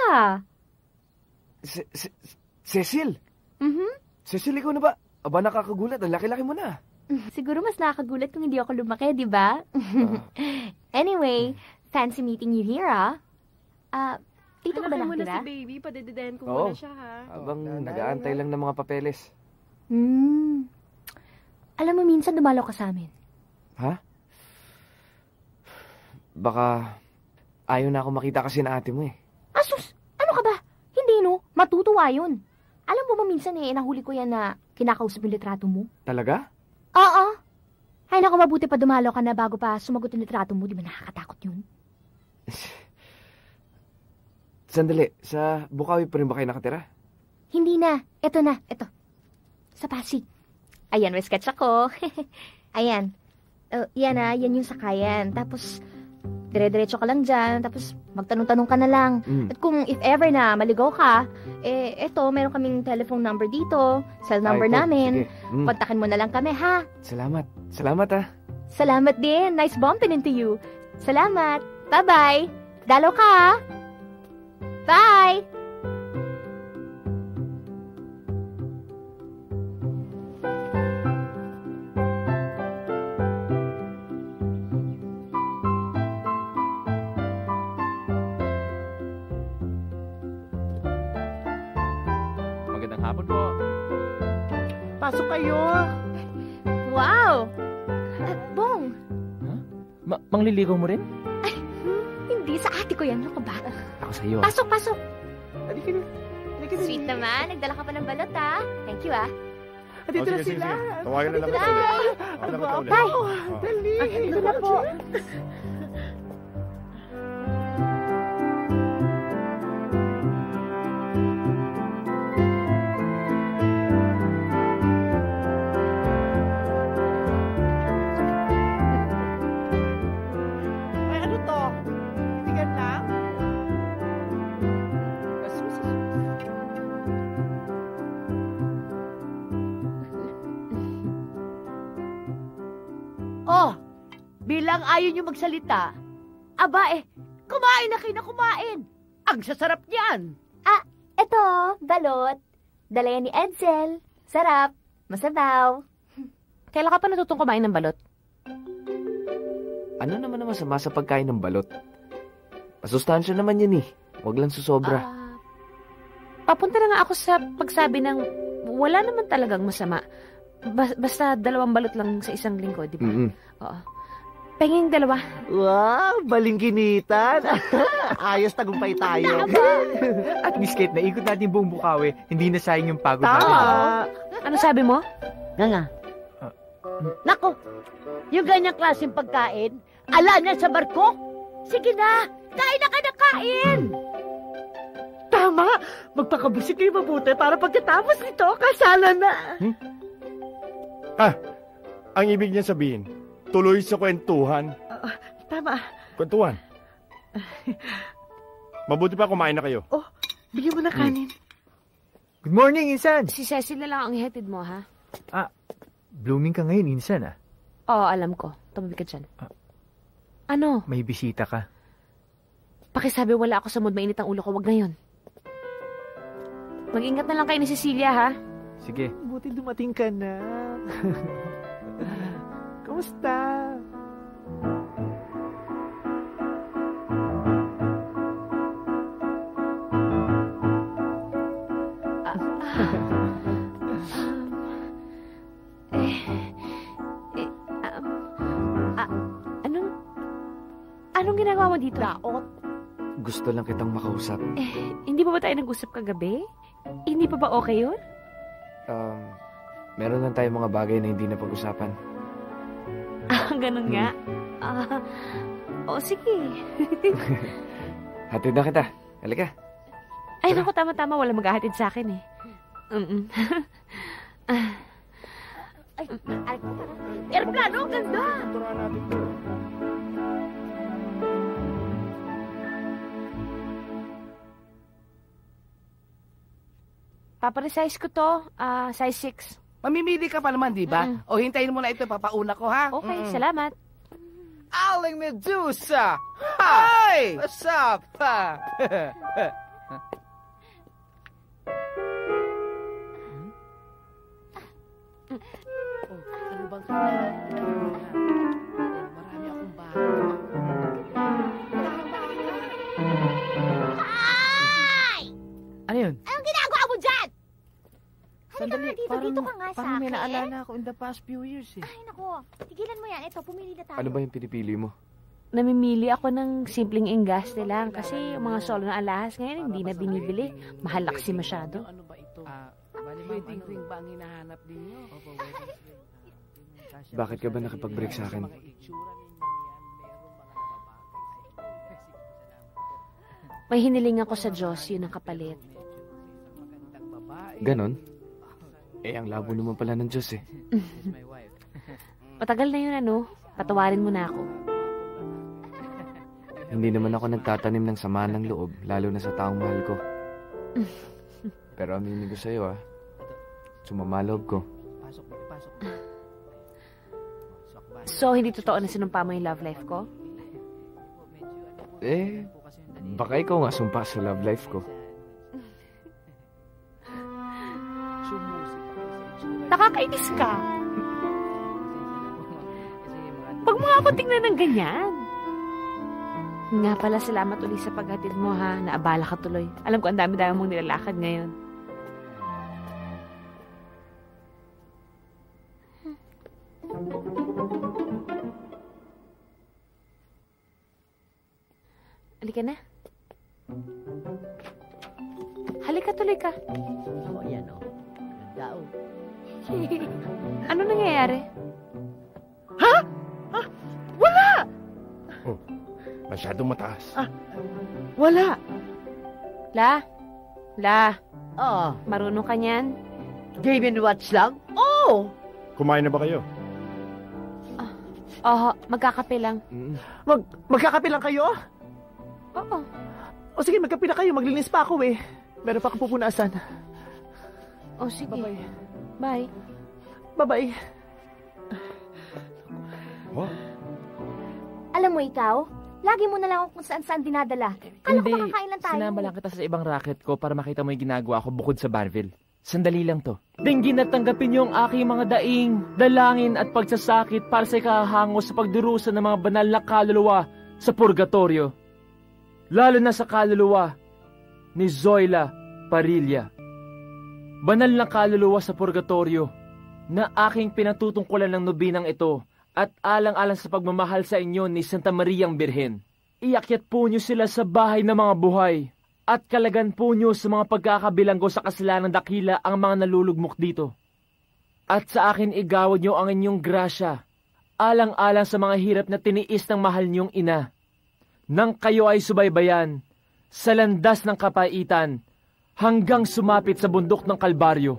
Cecil? Cecil, ikaw na ba? Aba, nakakagulat. Ang laki-laki mo na. Siguro mas nakakagulat kung hindi ako lumaki, di ba? Anyway, fancy meeting you here, dito ka ba Hanapin mo na nakatira? si baby, padidedayan ko Oo. muna siya, ha? Habang nag-aantay lang ng mga papeles. Alam mo, minsan dumalaw ka sa amin. Ha? Baka ayaw na ako makita kasi na ate mo eh. Asus! Ano ka ba? Hindi, no? Matutuwa yun. Alam mo ba minsan nahuli ko yan na kinakausap yung litrato mo? Talaga? Oo. Ay, naku, mabuti pa dumalaw ka na bago pa sumagot yung litrato mo. Di ba nakakatakot yun? Sandali, sa Bukawi pa rin ba kayo nakatira? Hindi na. Ito na. Ito. Sa Pasig. Ayan, may sketch ako. Ayan. Yan yan yung sakayan. Tapos, dire-diretso ka lang dyan. Tapos, magtanong-tanong ka na lang. At kung if ever na maligaw ka, eto, meron kaming telephone number dito. Cell number namin. Kontakin mo na lang kami, ha? Salamat. Salamat, ha? Salamat din. Nice bumping into you. Salamat. Bye-bye. Dalo ka, ha? Bye! Magandang hapon po. Pasok kayo. Wow! Bong! Mangliligaw mo rin? Hindi, sa ate ko yan. Ano ka ba? Ako sa'yo. Pasok! Halika na. Sweet naman. Nagdala ka pa ng balot, ha? Thank you, Dito na sila. Tawagan na lang Bye. kita ulit. Tawagan na kita ulit. Bye. Dali. Ito na po. Ay, ano to? Titigan lang? Oh, bilang ayaw niyo magsalita, aba kumain na kayo na kumain. Ang sasarap niyan. Ito, balot. Dala yan ni Edsel. Sarap. Masabaw. Kailan ka pa natutong kumain ng balot? Ano naman masama sa pagkain ng balot? Masustansya naman yan eh. Huwag lang susobra. Papunta na nga ako sa pagsabi ng wala naman talagang masama. Basta 2 balot lang sa isang linggo, di ba? Oo. Penging 2. Wow, balingkinitan. Ayos, tagumpay tayo. At least kahit naikot natin buong Bukawi, hindi na sayang yung pagod natin. Ano sabi mo? Nga. Nako, yung ganyang klaseng pagkain, ala niya sa barko? Sige na, kain na ka na kain! Tama! Magpakabusik kayo mabuti para pagkatapos nito, kasala na. Ang ibig niya sabihin, tuloy sa kwentuhan. Tama. Kwentuhan? Mabuti pa kumain na kayo. Oh, bigyan mo na kanin. Good morning, Insan. Si Cecil na lang ang ihatid mo, ha? Blooming ka ngayon, Insan, Oo, alam ko. Tumabi ka dyan. Ano? May bisita ka. Pakisabi wala ako sa mood, mainit ang ulo ko. Wag ngayon. Mag-ingat na lang kayo ni Cecilia, ha? Sige. Buti dumating ka na. Kamusta? Anong ginagawa mo dito? Laot. Gusto lang kitang makausap. Hindi pa ba tayo nag-usap kagabi? Hindi pa ba okay yun? Meron lang tayong mga bagay na hindi na pag-usapan. Ganun nga. Sige. Hatid na kita. Halika. Ay, naku, tama-tama. Wala maghahatid sa akin, eh. Aeroplano, ang ganda! Paparesize ko to, size 6. Mamimili ka pa naman, di ba? O hintayin mo na ito, papauna ko, ha? Okay, salamat. Aling Medusa! Hi! What's up? Ano bang marami akong bago. Ay! Ano yun? Anong ginagawa mo dyan? Sandali, dito ka nga sa parang may akin. naalala ako in the past few years eh. Ay, naku. Tigilan mo yan. Ito, pumili na tayo. Ano ba yung pinipili mo? Namimili ako ng simpleng enggaste lang kasi yung mga solo na alahas ngayon hindi na binibili. Mahal na kasi masyado. Ano ba ito? Wedding ring ba ang hinahanap ninyo? Bakit ka ba nakipag-break sa akin? May hiniling ako sa Diyos, yun ang kapalit. Ganon? Eh, ang labo naman pala ng Diyos eh. Matagal na yun patawarin mo na ako. Hindi naman ako nagtatanim ng samaan ng loob, lalo na sa taong mahal ko. Pero aminin ko sa'yo sumama loob ko. So, hindi totoo na sinumpa mo yung love life ko? Eh, baka ikaw nga sumpa sa love life ko. Nakakainis ka. Pag mo ako tingnan ng ganyan. Nga pala, salamat ulit sa paghatid mo ha. Naabala ka tuloy. Alam ko ang dami-dami mong nilalakad ngayon. Halika na. Halika tuloy ka. Yan Ganda Ano nangyayari? Ha? Wala! Oh, masyadong mataas. Wala. La? Oo. Marunong ka niyan? Game and watch lang? Oo. Kumain na ba kayo? Magkakape lang. Magkakape lang kayo? Oo. O sige, magkape na kayo. Maglinis pa ako eh. Meron pa akong pupunasan. O sige. Bye-bye. Bye. Bye-bye. Alam mo ikaw, lagi mo na lang ako kung saan-saan dinadala. Kala ko makakain lang tayo. Sinama lang kita sa ibang racket ko para makita mo yung ginagawa ko bukod sa Barville. Sandali lang to. Dinggin at tanggapin niyo ang aking mga daing, dalangin at pagsasakit para sa ikahango sa pagdurusa ng mga banal na kaluluwa sa purgatorio. Lalo na sa kaluluwa ni Zoila Parilla. Banal na kaluluwa sa purgatorio na aking pinatutungkulan ng nobinang ito at alang-alang sa pagmamahal sa inyo ni Santa Mariang Birhen. Iakyat po niyo sila sa bahay ng mga buhay at kalagan po niyo sa mga pagkakabilanggo sa kasalanan dakila ang mga nalulugmok dito. At sa akin igawad niyo ang inyong grasya, alang-alang sa mga hirap na tiniis ng mahal niyong ina. Nang kayo ay subaybayan sa landas ng kapaitan hanggang sumapit sa bundok ng Kalbaryo.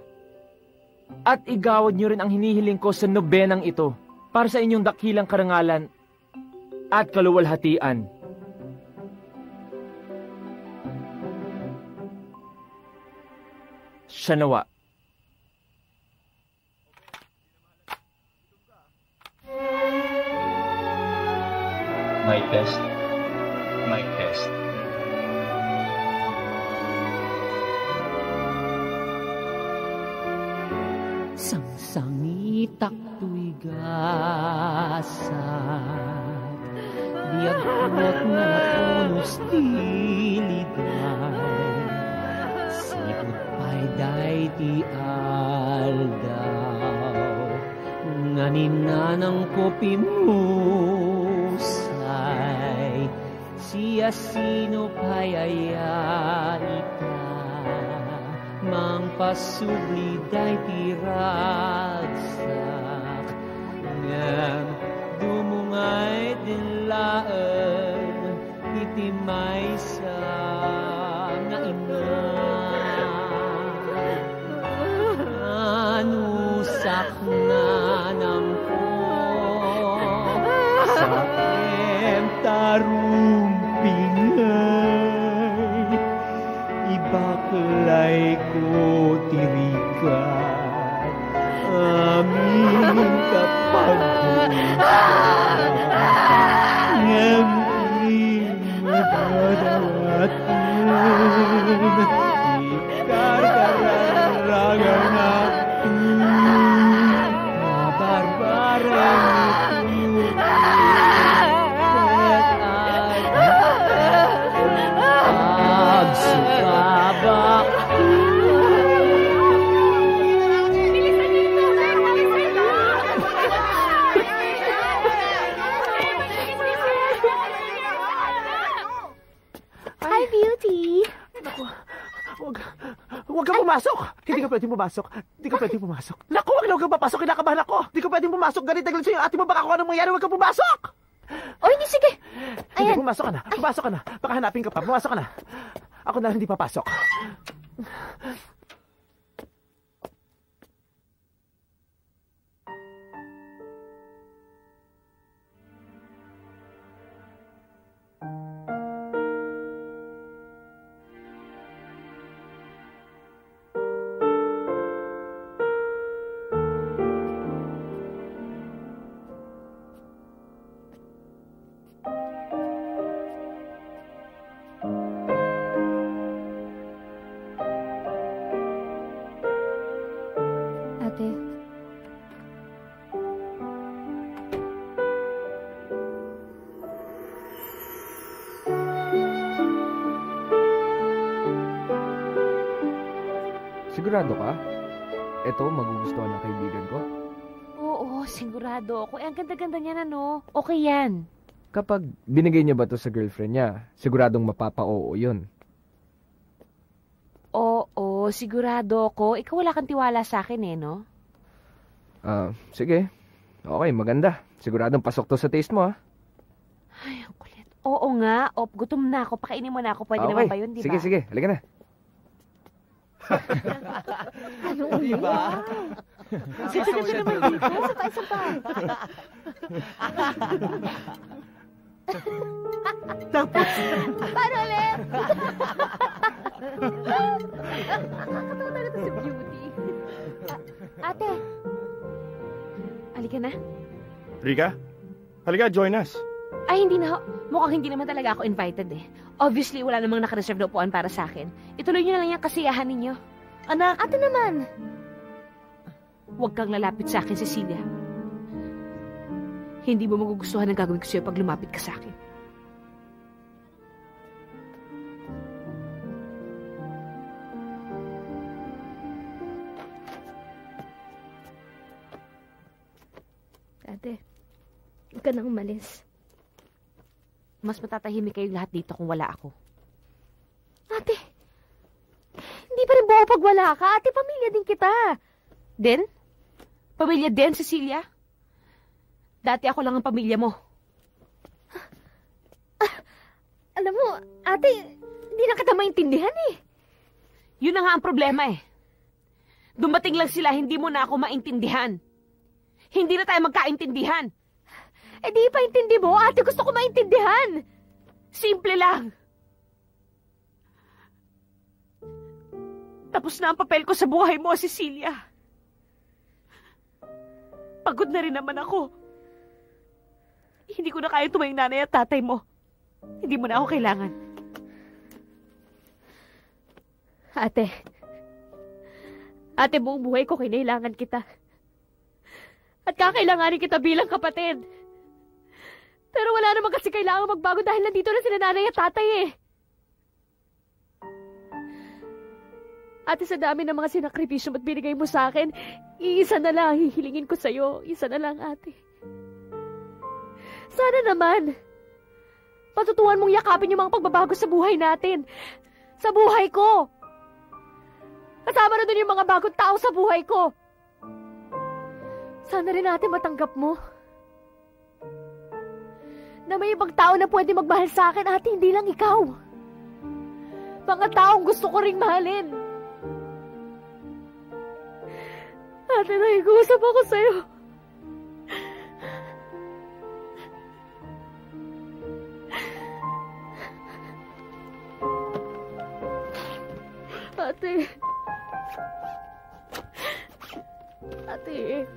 At igawad niyo rin ang hinihiling ko sa nobenang ito para sa inyong dakilang karangalan at kaluwalhatian. Siya nawa. Mic test. Mic test. Sangsangitak to'y gasat, diagkot nga napunos diliday, sipot pa'y day ti aldaw, nganinanang kopi musay, siya sino pa'y ayalita. Mang pasubli day tiragsak ngam dumungay din laen itimay sa nga ina tirikan, aming kapaghusan, ngayong madawatan, ikarkararangan natin, barbarang ito, pagsukabak. Hi, Beauty! Naku, huwag kang pumasok! Hindi ka pwedeng pumasok. Hindi ka pwedeng pumasok. Naku, huwag kang papasok. Kinakabahan ako. Hindi ka pwedeng pumasok. Ganit-galit sa'yo. Ate mo, baka kung anong mangyari, huwag kang pumasok! O, hindi, sige. Hindi, pumasok ka na. Pumasok ka na. Baka hanapin ka pa. Pumasok ka na. Ako na hindi papasok. Ate. Sigurado ka? Ito, magugustuhan ng kaibigan ko? Oo, sigurado ako. Eh, ang ganda-ganda niya Okay yan. Kapag binigay niya ba to sa girlfriend niya, siguradong mapapa-oo yun. Oo, sigurado ako. Ikaw wala kang tiwala sa akin no? Sige. Okay, maganda. Siguradong pasok to sa taste mo, Ay, ang kulit. Oo nga. Gutom na ako. Pakainin mo na ako. Pwede naman ba yun, di ba? Sige. Halika na. Ano Di ba? Ganda naman dito. Isa pa. Tapos, Paano ulit? Nakakatawa talaga si Beauty. Ate. Halika na. Rika, halika, join us. Ay, hindi na. Mukhang hindi naman talaga ako invited Obviously, wala namang nakareserve na upuan para sa akin. Ituloy nyo na lang yung kasiyahan ninyo. Anak! Ate naman! Huwag kang lalapit sa akin, Cecilia. Hindi mo magugustuhan ang gagawin ko sa'yo pag lumapit ka sa akin. Ate, huwag ka nang umalis. Mas matatahimik kayong lahat dito kung wala ako. Ate, hindi pa rin buo pag wala ka. Ate, pamilya din kita. Din? Pamilya din, Cecilia? Dati ako lang ang pamilya mo. Alam mo, ate, hindi na kita maintindihan Yun na nga ang problema Dumating lang sila, hindi mo na ako maintindihan. Hindi na tayo magkaintindihan. Di pa intindi mo. Ate, gusto ko maintindihan. Simple lang. Tapos na ang papel ko sa buhay mo, Cecilia. Pagod na rin naman ako. Hindi ko na kaya tumayong nanay at tatay mo. Hindi mo na ako kailangan. Ate, buong buhay ko kinailangan kita. At kakailanganin kita bilang kapatid. Pero wala naman kasi kailangan magbago dahil nandito na sila nanay at tatay Ate, sa dami ng mga sinakripisyo at binigay mo sa akin, iisa na lang hihilingin ko sa'yo. Isa na lang, ate. Sana naman, patutuhan mong yakapin yung mga pagbabago sa buhay natin. Sa buhay ko. Kasama na dun yung mga bagong tao sa buhay ko. Sana rin natin matanggap mo na may ibang tao na pwede magmahal sa akin, ate, hindi lang ikaw. Mga taong gusto ko ring mahalin. Ate, nakikusap ako sa'yo. Ate. ate.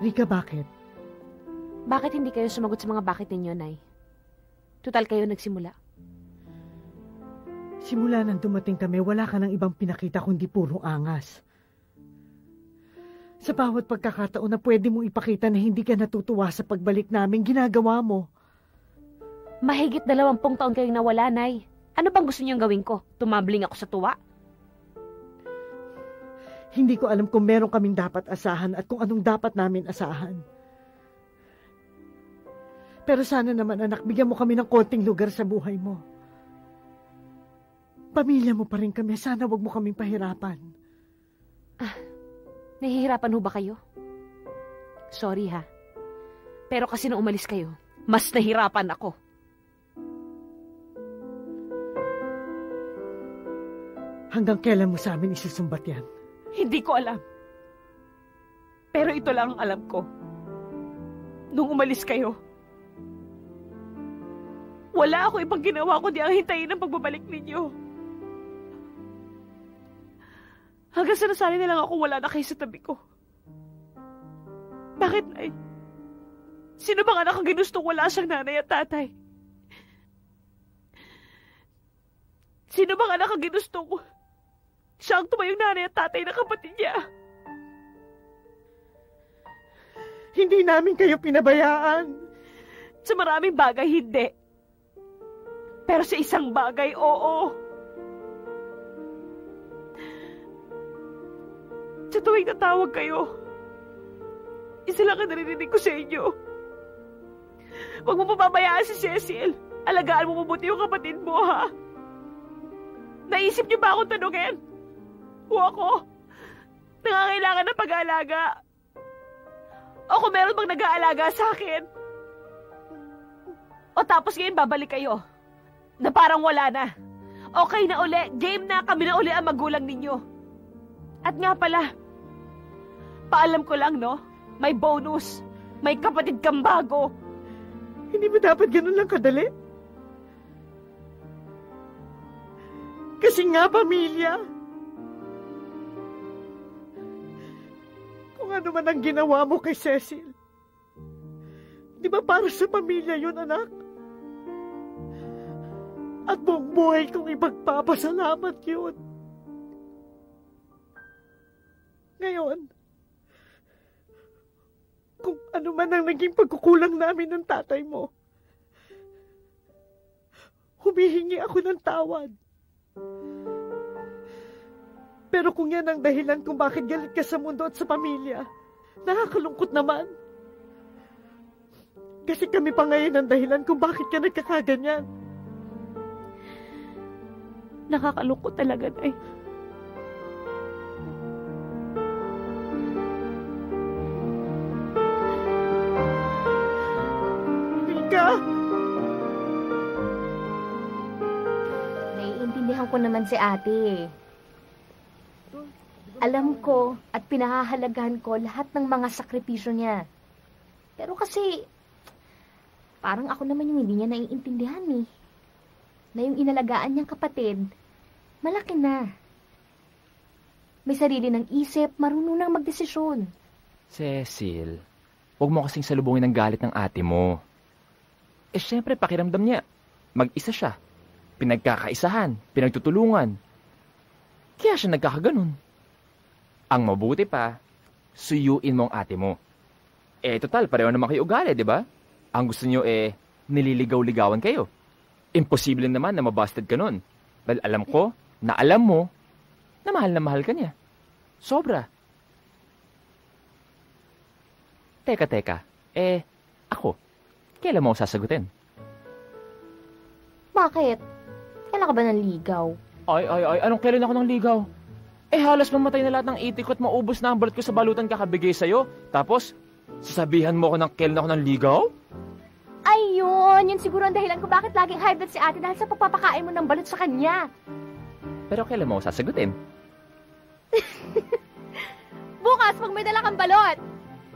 Rika, bakit? Bakit hindi kayo sumagot sa mga bakit ninyo, Nay? Tutal kayo nagsimula. Simula nang dumating kami, wala ka ng ibang pinakita kundi puro angas. Sa bawat pagkakataon na pwede mong ipakita na hindi ka natutuwa sa pagbalik namin, ginagawa mo. Mahigit 20 taon kayong nawala, Nay. Ano bang gusto niyong gawin ko? Tumambling ako sa tuwa? Hindi ko alam kung meron kaming dapat asahan at kung anong dapat namin asahan. Pero sana naman, anak, bigyan mo kami ng konting lugar sa buhay mo. Pamilya mo pa rin kami. Sana wag mo kaming pahirapan. Nahihirapan ho ba kayo? Sorry ha. Pero kasi nung umalis kayo, mas nahirapan ako. Hanggang kailan mo sa amin isusumbat yan? Hindi ko alam. Pero ito lang ang alam ko. Nung umalis kayo, wala ako ibang ginawa kundi ang hintayin ang pagbabalik ninyo. Hanggang sinasabi na lang ako wala na kayo sa tabi ko. Bakit, Nay? Sino bang anak ang ginustong wala siyang nanay at tatay? Sino bang anak ang ginustong siya ang tumayong nanay at tatay ng kapatid niya? Hindi namin kayo pinabayaan. Sa maraming bagay, hindi. Pero sa isang bagay, oo. Sa tuwing natawag kayo, isa lang ang naririnig ko sa inyo. Huwag mo pababayaan si Cecil. Alagaan mo mabuti yung kapatid mo, ha? Naisip niyo ba akong tanungin? O ako? Nangangailangan ng pag-aalaga? O kung meron bang nag-aalaga sa akin? O tapos ngayon babalik kayo? Na parang wala na. Okay na uli, game na, kami na uli ang magulang ninyo. At nga pala, paalam ko lang, no? May bonus. May kapatid kang bago. Hindi ba dapat ganun lang kadali? Kasi nga, pamilya. Kung ano man ang ginawa mo kay Cecil, di ba para sa pamilya yun, anak? At buong buhay kong ipagpapasalamat yun. Ngayon, kung ano man ang naging pagkukulang namin ng tatay mo, humihingi ako ng tawad. Pero kung yan ang dahilan kung bakit galit ka sa mundo at sa pamilya, nakakalungkot naman. Kasi kami pa ngayon ang dahilan kung bakit ka nagkakaganyan. Nakakalungkot talaga, Nay. Rika! Naiintindihan ko naman si ate. Alam ko at pinahahalagahan ko lahat ng mga sakripisyo niya. Pero kasi, parang ako naman yung hindi niya naiintindihan eh. Na yung inalagaan niyang kapatid, malaki na. May sarili ng isip, marunong nang magdesisyon. Cecil, huwag mo kasing salubungin ng galit ng ate mo. Eh syempre, pakiramdam niya. Mag-isa siya. Pinagkakaisahan, pinagtutulungan. Kaya siya nagkakaganon. Ang mabuti pa, suyuin mo ang ate mo. Eh, total, pareho naman kayo ugali, di ba? Ang gusto niyo nililigaw-ligawan kayo. Imposible naman na mabasted ka nun. Dahil alam ko, na alam mo, na mahal ka niya. Sobra. Teka. Ako, kailan mo ako sasagutin? Bakit? Kailan ka ba ng ligaw? Ay, anong kailan ako ng ligaw? Halos mamatay na lahat ng itik ko at maubos na ang balat ko sa balutan kakabigay sa'yo. Tapos, sasabihan mo ako ng kailan ako ng ligaw? Ayun, yun siguro ang dahilan kung bakit laging high blood si ate dahil sa pagpapakain mo ng balut sa kanya. Pero kailan mo ako sasagutin? bukas pag may dala kang balot.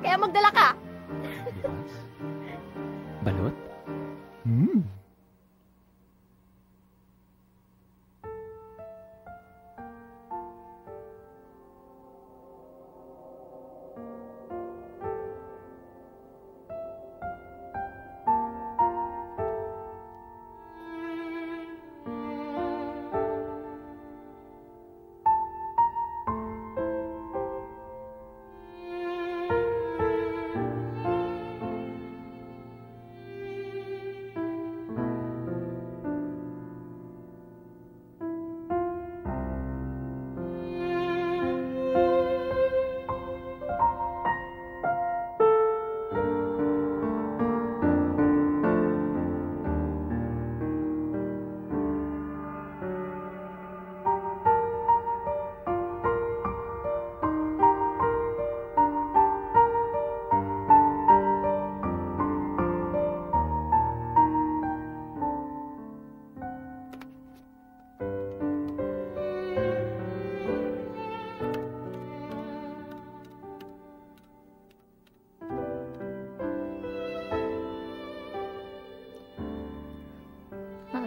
Kaya magdala ka. Balot?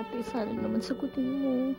Ate, sana naman sagutin mo.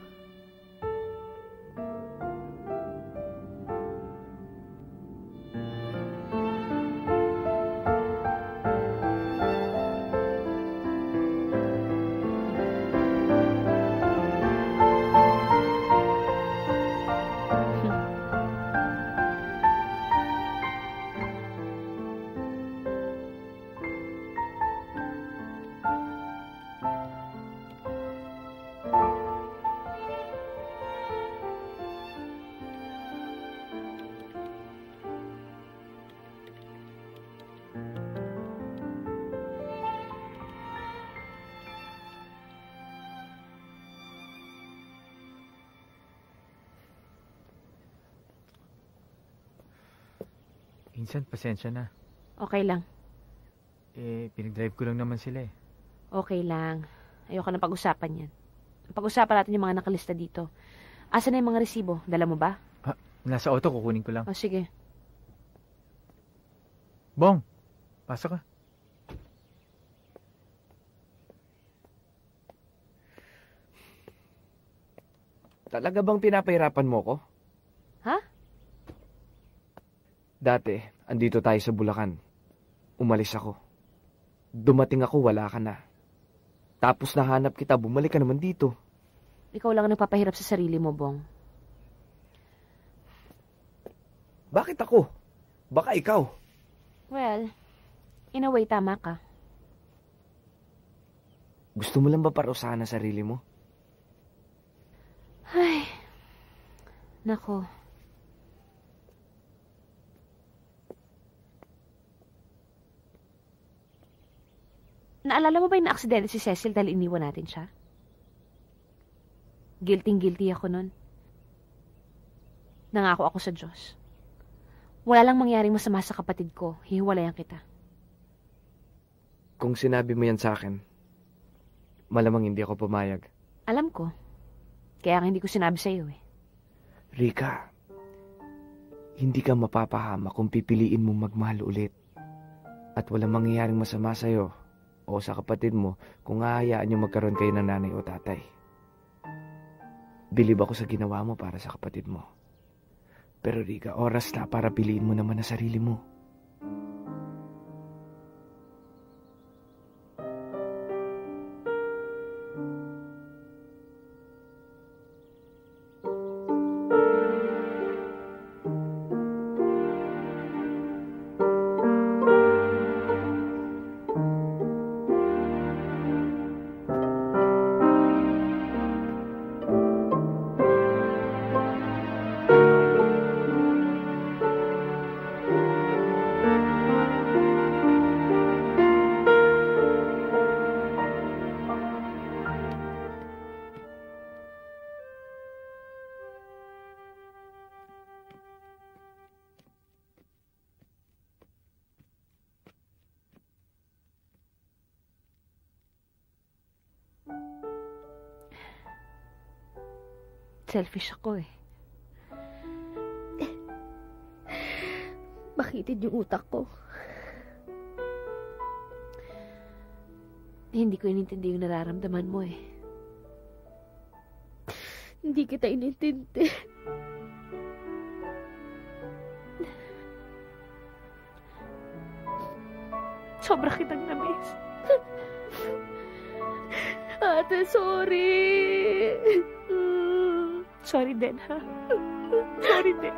Minsan, pasensya na. Okay lang. Pinag-drive ko lang naman sila eh. Okay lang. Ayoko na pag-usapan yan. Pag-usapan natin yung mga nakalista dito. Asa na yung mga resibo? Dala mo ba? Nasa auto, kukunin ko lang. O, sige. Bong, pasok ka. Talaga bang pinapahirapan mo ko? Ha? Dati, andito tayo sa Bulacan. Umalis ako. Dumating ako, wala ka na. Tapos nahanap kita, bumalik ka naman dito. Ikaw lang ang nagpapahirap sa sarili mo, Bong. Bakit ako? Baka ikaw. Well, in a way, tama ka. Gusto mo lang ba parusahan ang sarili mo? Ay, nako. Naalala mo ba yung na-aksidente si Cecil dahil iniwan natin siya? Guilty ako nun. Nangako ako sa Diyos. Wala lang mangyaring masama sa kapatid ko, hihiwalayan kita. Kung sinabi mo yan sa akin, malamang hindi ako pumayag. Alam ko. Kaya hindi ko sinabi sa iyo eh. Rika, hindi ka mapapahama kung pipiliin mo magmahal ulit. At walang mangyayaring masama sa'yo o sa kapatid mo kung hahayaan niyo magkaroon kayo ng nanay o tatay. Bilib ako sa ginawa mo para sa kapatid mo. Pero Rika, oras na para piliin mo naman ang sarili mo. Selfish ako eh. Bakitid yung utak ko. Hindi ko inintindi yung nararamdaman mo eh. Hindi kita inintindi. Sobra kitang na-miss. Ate, sorry. Sorry din, ha? Sorry din.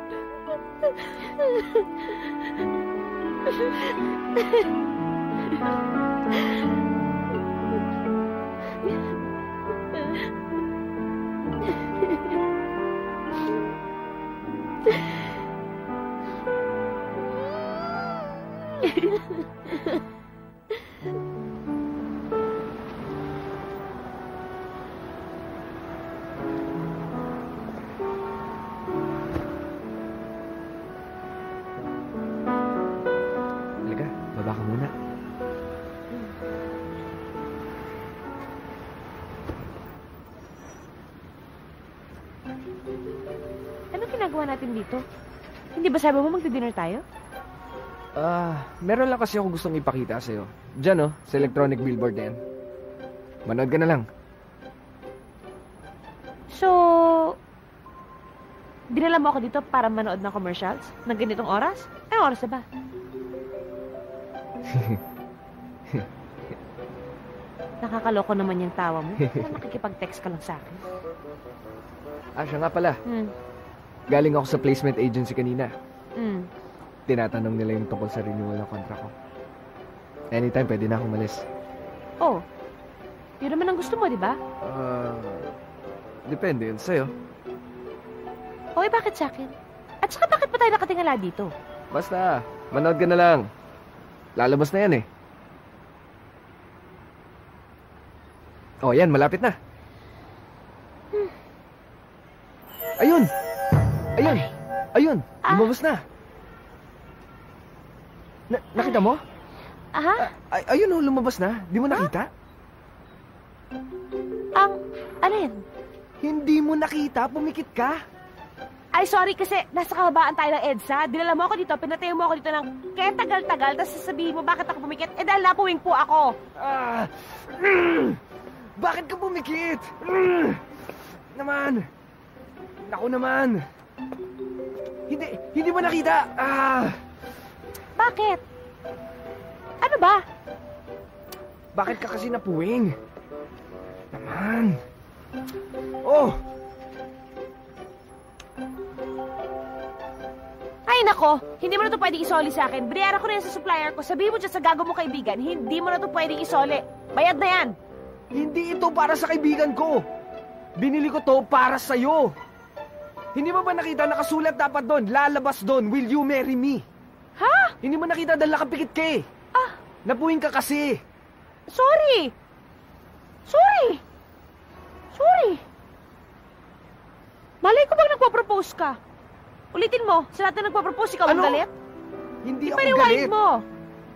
Halika, baba ka muna. Anong ginagawa natin dito? Hindi ba sabi mo magdi-dinner tayo? Meron lang kasi ako gustong ipakita sa'yo. Diyan, oh, sa electronic billboard na yan. Manood ka na lang. So, dinala mo ako dito para manood ng commercials? Ng ganitong oras? Anong oras na ba? Nakakaloko naman yung tawa mo. Kaya nakikipag-text ka lang sa akin. Siya nga pala. Galing ako sa placement agency kanina. Tinatanong nila yung tungkol sa renewal ng contract ko. Anytime, pwede na akong umalis. Oh, yun naman ang gusto mo, di ba? Depende yun sa'yo. Okay, bakit sa akin? At saka bakit pa tayo nakatingala dito? Basta, manood ka na lang. Lalabas na yan eh. Oh, yan, malapit na. Ayun! Ayun! Ayun! Lumabas na! Nakita mo? Aha? Ayun oh, lumabas na. Di mo nakita? Alin? Hindi mo nakita, pumikit ka. Ay, sorry kasi nasa kababaan tayo ng EDSA. Dinala mo ako dito, pinatayo mo ako dito ng kaya tagal-tagal, tapos sasabihin mo bakit ako pumikit. Eh dahil napuwing po ako. Bakit ka pumikit? Naman. Naku naman. Hindi mo nakita. Bakit? Ano ba? Bakit ka kasi napuwing? Naman. Oh! Ay nako, hindi mo na ito pwedeng isoli sa akin. Binayaran ko na yan sa supplier ko. Sabihin mo dyan sa gago mo kaibigan, hindi mo na ito pwedeng isoli. Bayad na yan. Hindi ito para sa kaibigan ko. Binili ko to para sa'yo. Hindi mo ba nakita nakasulat dapat doon? Lalabas doon, will you marry me? Ha? Hindi mo nakita dahil nakapikit ka eh. Napuwing ka kasi. Sorry. Malay ko bang nagpo-propose ka? Ulitin mo, sa lahat na nagpo-propose, ikaw ang galit? Hindi ako galit.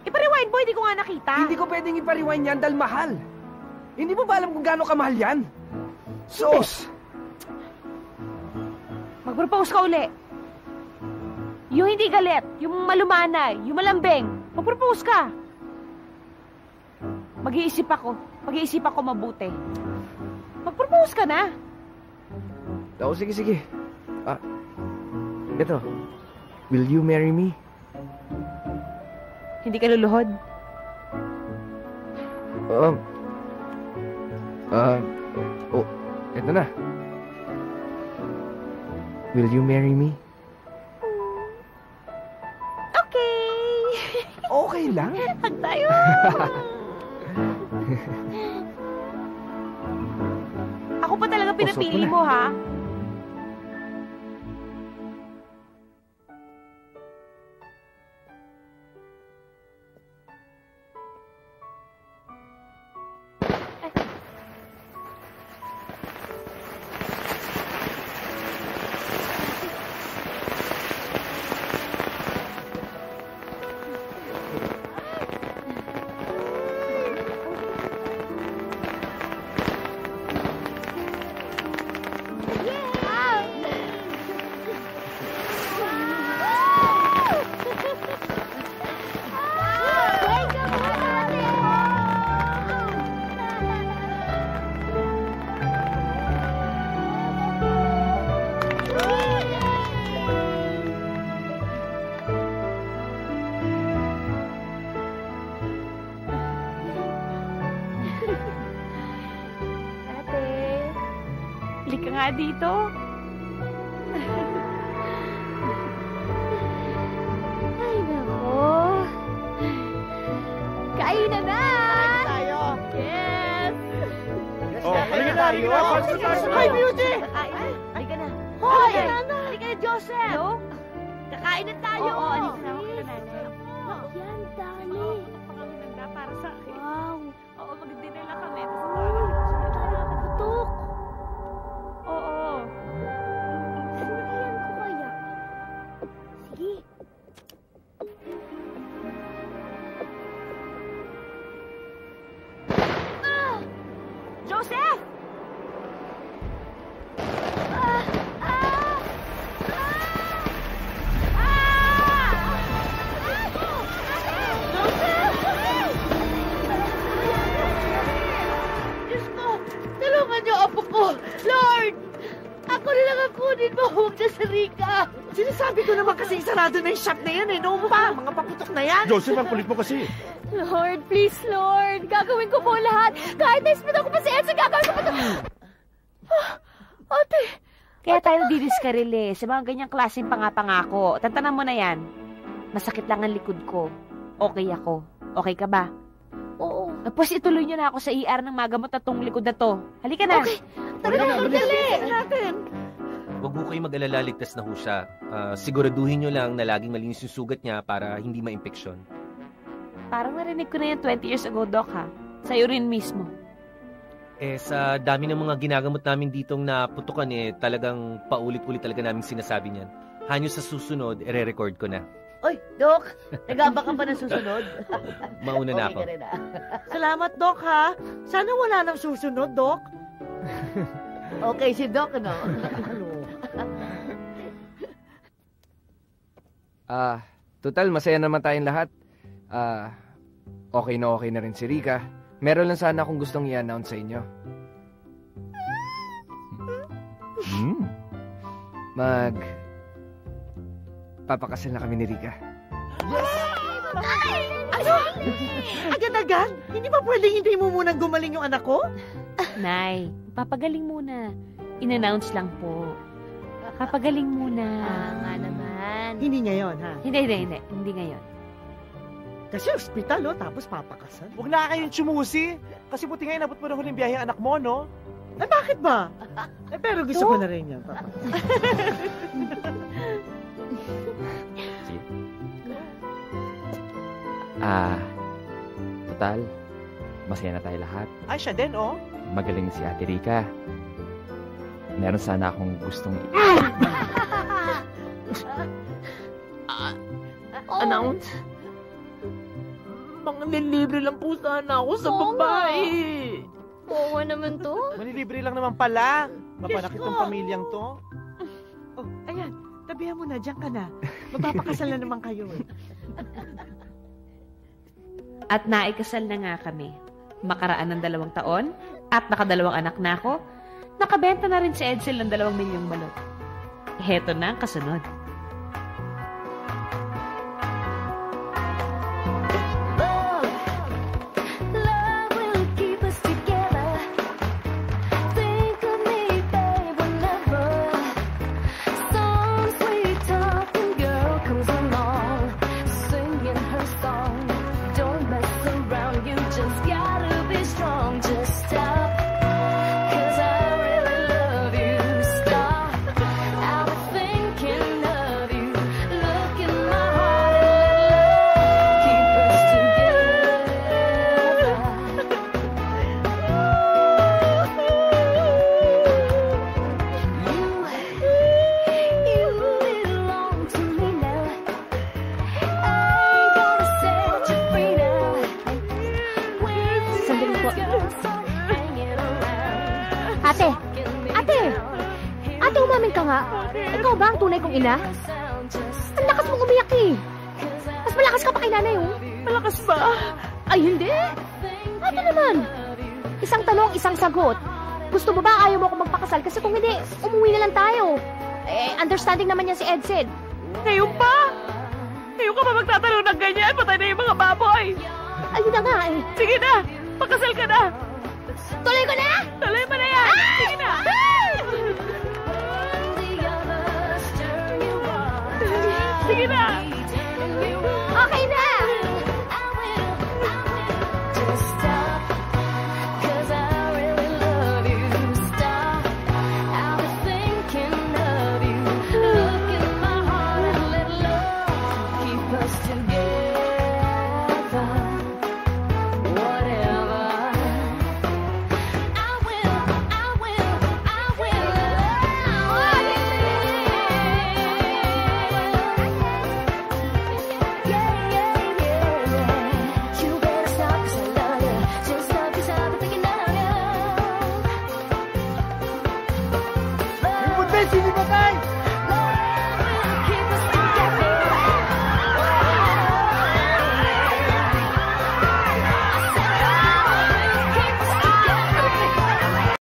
Ipariwind mo, hindi ko nga nakita. Hindi ko pwedeng ipariwind yan dahil mahal. Hindi mo ba alam kung gaano kamahal yan? Sos! Mag-propose ka uli. Yung hindi galit, yung malumanay, yung malambing, mag-propose ka. Mag-iisip ako mabuti. Mag-propose ka na. Oo, sige. Ito. Will you marry me? Hindi ka luluhod? Ito na. Will you marry me? Okay. Okay lang? Hag tayo. Ako pa talaga pinapili mo, ha? nga dito. Ay, nako. Kain na na! Tayo. Yes! Oh, halika na, halika na. Pasok na tayo. Ay, Beauty! Halika na. Hoy! Halika na, Joseph! Hello? Kakain na tayo! Oo, halika na. Huwag ka na, nanay. Yan, dami. Napakaganda para sa akin. Wow. Oo, mag-dinner lang kami. Putok. Oo. Sinabihan ko kaya. Sige. Joseph! Diyos ko! Tulungan niyo apo ko! Lord! Ako na lang ang kunin mo! Huwag na si Rika! Sinasabi ko naman kasi sarado na yung shop na yan eh. Noon pa, mga paputok na yan. Joseph, ang kulit mo kasi. Lord, please, Lord. Gagawin ko po lahat. Kahit na-spit ako pa si Edson, gagawin ko pa ito. Ate. Kaya tayo didiskarili sa mga ganyang klaseng pangapangako. Tantanan mo na yan. Masakit lang ang likod ko. Okay ako. Okay ka ba? Oo. Tapos ituloy niyo na ako sa ER ng magamot na tong likod na to. Halika na. Okay. Tara na, dali. natin. Huwag mo kayong mag-alala, ligtas na ho siya. Siguraduhin nyo lang na laging malinis yung sugat niya para hindi ma-impeksyon. Parang narinig ko na yan 20 years ago, Doc, ha? Sa'yo rin mismo. Sa dami ng mga ginagamot namin ditong naputukan, talagang paulit-ulit talaga namin sinasabi niyan. Hanyo sa susunod, ire-record ko na. Oy, Doc! Nagaba ka pa ng susunod? Mauna na ako. Okay ka rin, Salamat, Doc, ha? Sana wala nang susunod, Doc. Okay si Doc, no? Total, masaya naman tayong lahat. Okay na rin si Rika. Meron lang sana akong gustong i-announce sa inyo. Papakasal na kami ni Rika. Ano? Agad-agad? Hindi ba pwedeng hindi mo munang gumaling yung anak ko? Nay, papagaling muna. In-announce lang po. Papagaling muna. Nga naman. Hindi ngayon, ha? Hindi ngayon. Kasi ospital, tapos papakasal. Huwag na kayong tsumusi. Kasi buti ngayon, nabot mo na huling biyahe ang anak mo, no? Bakit ba? Pero gusto ko na rin yan, Papa. Total, masaya na tayo lahat. Ay, siya din, oh. Magaling si Ate Rika. Meron sana akong gustong Announce? Manglilibre lang po sana ako sa babae. Oo naman to. Manlilibre lang naman pala. Mapanakit ang pamilyang to. Oh, ayan. Tabihan mo na. Diyan ka na. Magpapakasal na naman kayo. At naikasal na nga kami. Makaraan ng 2 taon at nakadalawang anak na ako. Nakabenta na rin si Edsel ng 2 milyong balot. Heto na ang kasunod. Ate, umamin ka nga. Ikaw ba ang tunay kong ina? Ang lakas mong umiyak eh. Mas malakas ka pa kay nanay, oh. Malakas ba? Ay, hindi. Ate naman. Isang tanong, isang sagot. Gusto mo ba ayaw mo ako magpakasal? Kasi kung hindi, umuwi na lang tayo. Understanding naman yan si Edsid. Ngayon pa? Ngayon ka ba magtatanong ng ganyan? Patay na yung mga baboy. Ayun na nga eh. Sige na, pakasal ka na. Tuloy ko na? Tuloy mo na yan. Sige na. Sige na!